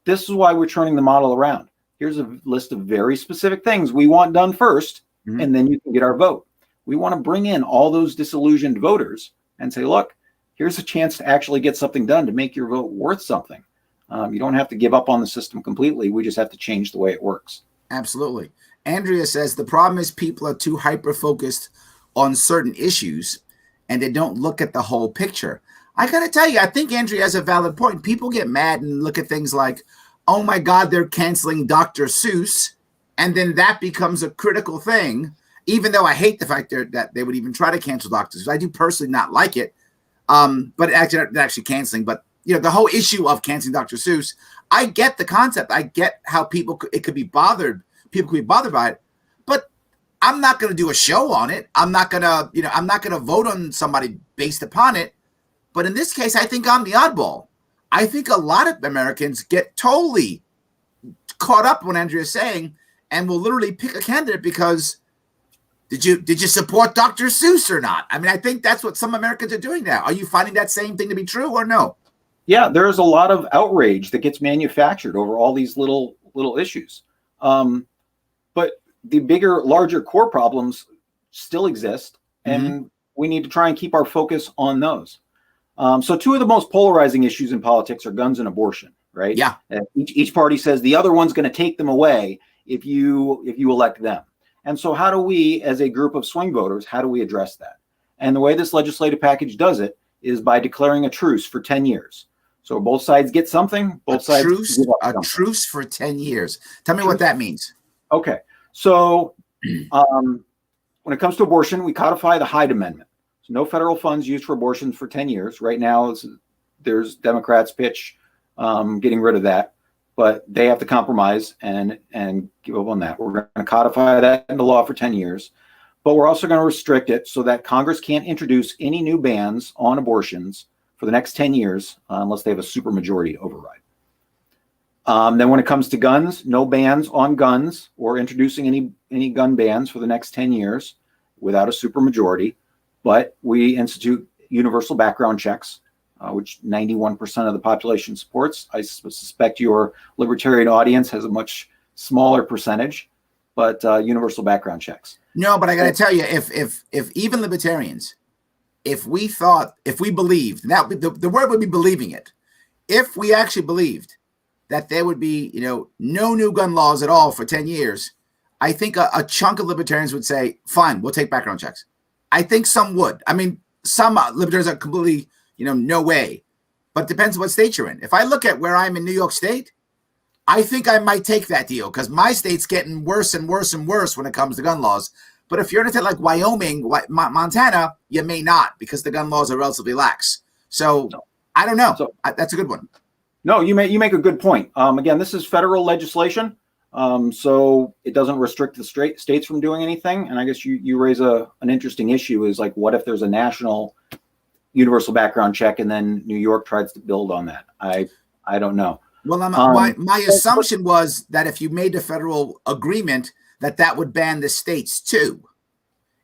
This is why we're turning the model around. Here's a list of very specific things we want done first, and then you can get our vote. We want to bring in all those disillusioned voters and say, look, here's a chance to actually get something done to make your vote worth something. You don't have to give up on the system completely. We just have to change the way it works. Absolutely. Andrea says the problem is people are too hyper-focused on certain issues and they don't look at the whole picture. I got to tell you, I think Andrea has a valid point. People get mad and look at things like, oh my God, they're canceling Dr. Seuss. And then that becomes a critical thing, even though I hate the fact that they would even try to cancel Dr. Seuss. I do personally not like it. But actually canceling. But, the whole issue of canceling Dr. Seuss, I get the concept. I get how people could be bothered. People could be bothered by it. But I'm not going to do a show on it. I'm not going to vote on somebody based upon it. But in this case, I think I'm the oddball. I think a lot of Americans get totally caught up what Andrea's saying and will literally pick a candidate because did you support Dr. Seuss or not? I mean, I think that's what some Americans are doing now. Are you finding that same thing to be true or no? Yeah, there's a lot of outrage that gets manufactured over all these little issues. But the larger core problems still exist, and we need to try and keep our focus on those. So 2 of the most polarizing issues in politics are guns and abortion, right? Yeah. Each party says the other one's going to take them away if you elect them. And so how do we, as a group of swing voters, how do we address that? And the way this legislative package does it is by declaring a truce for 10 years. So both sides get something. A truce for 10 years. Tell me what that means. Okay. So when it comes to abortion, we codify the Hyde Amendment. So no federal funds used for abortion for 10 years. Right now, there's Democrats pitch getting rid of that, but they have to compromise and give up on that. We're going to codify that into law for 10 years, but we're also going to restrict it so that Congress can't introduce any new bans on abortions for the next 10 years unless they have a supermajority override. Then when it comes to guns, no bans on guns or introducing any gun bans for the next 10 years without a supermajority. But we institute universal background checks, which 91% of the population supports. I suspect your libertarian audience has a much smaller percentage, but universal background checks. No, but I got to tell you, if even libertarians, if we believed, now the word would be believing it, if we actually believed that there would be, no new gun laws at all for 10 years, I think a chunk of libertarians would say, fine, we'll take background checks. I think some would. I mean, some libertarians are completely, no way. But depends what state you're in. If I look at where I'm in New York State, I think I might take that deal because my state's getting worse and worse and worse when it comes to gun laws. But if you're in a state like Wyoming, Montana, you may not because the gun laws are relatively lax. So I don't know. That's a good one. No, you make a good point. Again, this is federal legislation. So it doesn't restrict the states from doing anything. And I guess you raise an interesting issue is like, what if there's a national universal background check and then New York tries to build on that? I don't know. Well, my assumption was that if you made a federal agreement, that would ban the states too.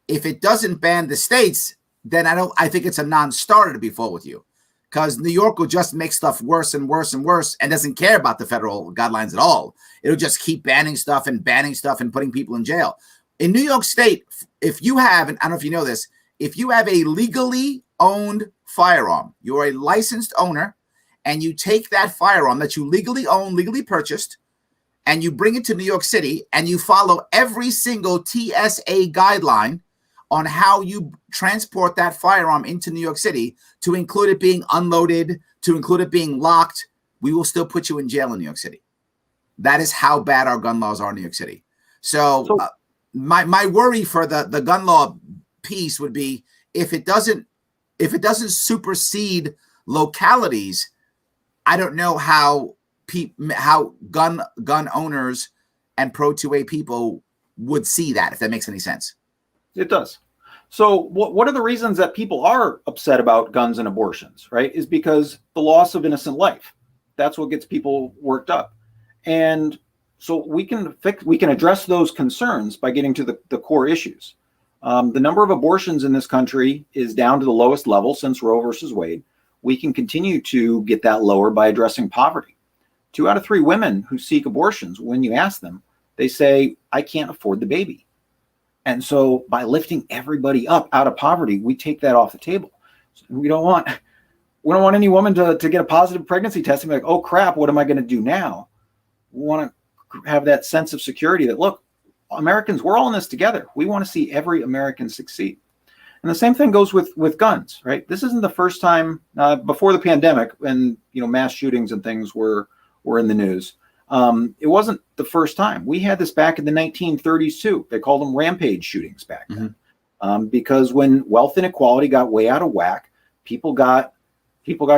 If it doesn't ban the states, then I think it's a non-starter, to be full with you. Because New York will just make stuff worse and worse and worse and doesn't care about the federal guidelines at all. It'll just keep banning stuff and putting people in jail. In New York State, if you have, and I don't know if you know this, if you have a legally owned firearm, you're a licensed owner, and you take that firearm that you legally own, legally purchased, and you bring it to New York City, and you follow every single TSA guideline on how you transport that firearm into New York City, to include it being unloaded, to include it being locked, we will still put you in jail in New York City. That is how bad our gun laws are in New York City. So my worry for the gun law piece would be if it doesn't supersede localities, I don't know how gun owners and pro 2A people would see that, if that makes any sense. It does. So what are the reasons that people are upset about guns and abortions, right? Is because the loss of innocent life. That's what gets people worked up. And so we can address those concerns by getting to the core issues. The number of abortions in this country is down to the lowest level since Roe versus Wade. We can continue to get that lower by addressing poverty. 2 out of 3 women who seek abortions, when you ask them, they say, I can't afford the baby. And so by lifting everybody up out of poverty, we take that off the table. So we don't want any woman to get a positive pregnancy test and be like, oh crap, what am I going to do now? We want to have that sense of security that, look, Americans, we're all in this together. We want to see every American succeed. And the same thing goes with guns, right? This isn't the first time before the pandemic, when mass shootings and things were in the news. It wasn't the first time. We had this back in the 1930s too. They called them rampage shootings back then, because when wealth inequality got way out of whack, people got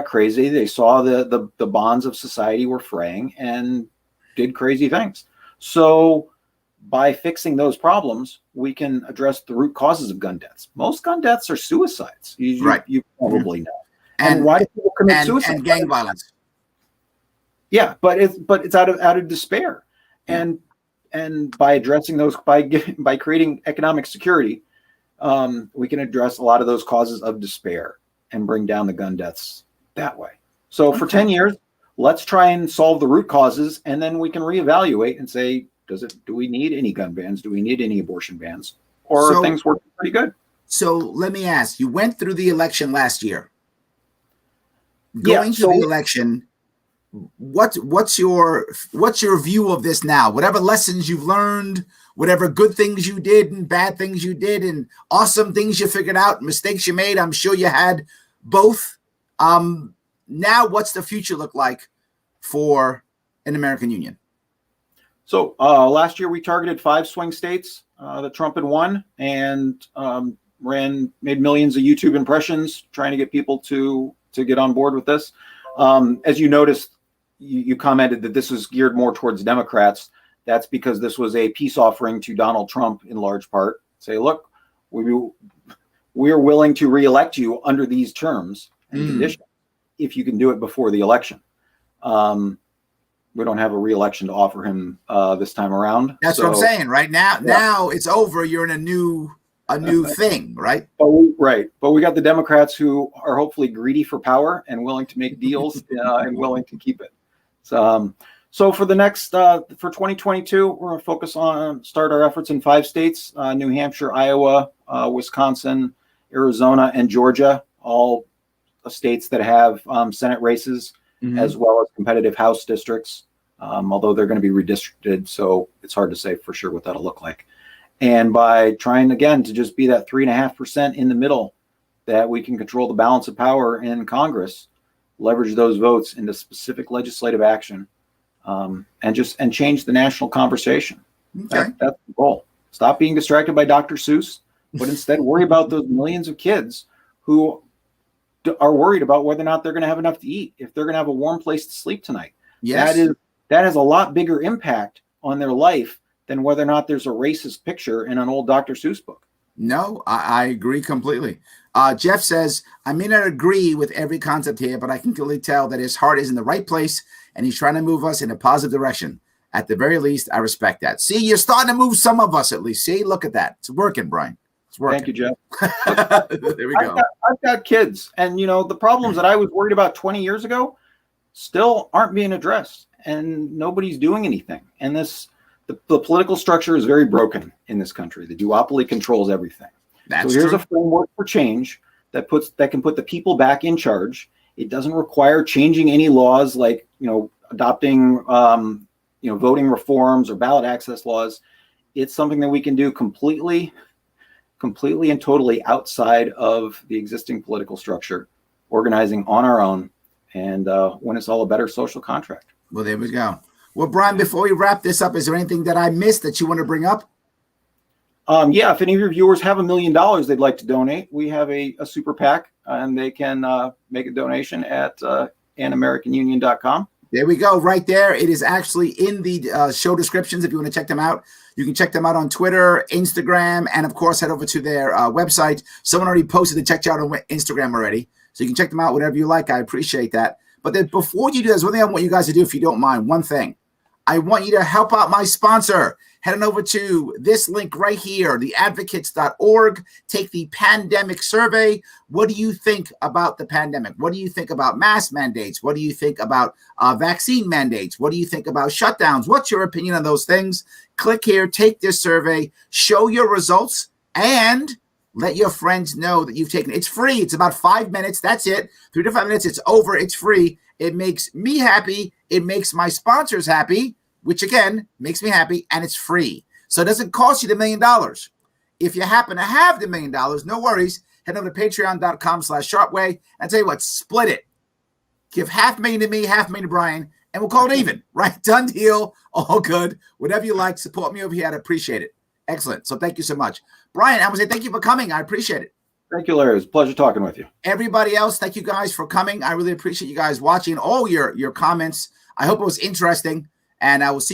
crazy. They saw the bonds of society were fraying and did crazy things. So by fixing those problems, we can address the root causes of gun deaths. Most gun deaths are suicides. You probably know. And why do people commit suicide? And gang violence. Yeah, but it's out of despair, and by addressing those, by creating economic security, we can address a lot of those causes of despair and bring down the gun deaths that way. So for 10 years, let's try and solve the root causes, and then we can reevaluate and say, do we need any gun bans? Do we need any abortion bans? Or are things working pretty good? So let me ask, you went through the election last year. Going through the election, what's your view of this now? Whatever lessons you've learned, whatever good things you did and bad things you did and awesome things you figured out, mistakes you made, I'm sure you had both. Now what's the future look like for an American Union? So last year we targeted 5 swing states that Trump had won, and made millions of YouTube impressions trying to get people to get on board with this. As you noticed, you commented that this was geared more towards Democrats. That's because this was a peace offering to Donald Trump in large part. Say, look, we're willing to reelect you under these terms and conditions if you can do it before the election. We don't have a reelection to offer him this time around. That's what I'm saying. Right now it's over. You're in a new thing, right? But we got the Democrats who are hopefully greedy for power and willing to make deals and willing to keep it. So for the next for 2022, we're going to focus on start our efforts in 5 states: New Hampshire, Iowa, Wisconsin, Arizona, and Georgia. All states that have Senate races, as well as competitive House districts. Although they're going to be redistricted, so it's hard to say for sure what that'll look like. And by trying again to just be that 3.5% in the middle, that we can control the balance of power in Congress, leverage those votes into specific legislative action, and change the national conversation. Okay. That's the goal. Stop being distracted by Dr. Seuss, but instead worry about those millions of kids who are worried about whether or not they're going to have enough to eat, if they're going to have a warm place to sleep tonight. Yes. That has a lot bigger impact on their life than whether or not there's a racist picture in an old Dr. Seuss book. No, I agree completely. Jeff says, I may not agree with every concept here, but I can clearly tell that his heart is in the right place and he's trying to move us in a positive direction. At the very least, I respect that. See, you're starting to move some of us at least. See, look at that. It's working, Brian. It's working. Thank you, Jeff. There we go. I've got kids, and the problems that I was worried about 20 years ago still aren't being addressed, and nobody's doing anything. And the the political structure is very broken in this country. The duopoly controls everything. That's so here's true. a framework for change that can put the people back in charge. It doesn't require changing any laws like, adopting, voting reforms or ballot access laws. It's something that we can do completely and totally outside of the existing political structure, organizing on our own, and when it's all a better social contract. Well, there we go. Well, Brian, before we wrap this up, is there anything that I missed that you want to bring up? Yeah, if any of your viewers have $1 million they'd like to donate, we have a super PAC, and they can make a donation at anamericanunion.com. There we go, right there. It is actually in the show descriptions if you want to check them out. You can check them out on Twitter, Instagram, and of course, head over to their website. Someone already posted to check you out on Instagram already, so you can check them out whatever you like. I appreciate that. But then before you do this, one thing I want you guys to do, if you don't mind, one thing. I want you to help out my sponsor. Head on over to this link right here, theadvocates.org. Take the pandemic survey. What do you think about the pandemic? What do you think about mask mandates? What do you think about vaccine mandates? What do you think about shutdowns? What's your opinion on those things? Click here, take this survey, show your results, and let your friends know that you've taken it. It's free. It's about 5 minutes. That's it. 3 to 5 minutes. It's over. It's free. It makes me happy. It makes my sponsors happy, which again makes me happy, and it's free. So it doesn't cost you the $1 million. If you happen to have the $1 million, no worries. Head over to patreon.com/Sharpe Way. And tell you what, split it. Give $500,000 to me, $500,000 to Brian, and we'll call it even. Right? Done deal. All good. Whatever you like, support me over here. I'd appreciate it. Excellent. So thank you so much. Brian, I want to say thank you for coming. I appreciate it. Thank you, Larry. It was a pleasure talking with you. Everybody else, thank you guys for coming. I really appreciate you guys watching all your comments. I hope it was interesting, and I will see you.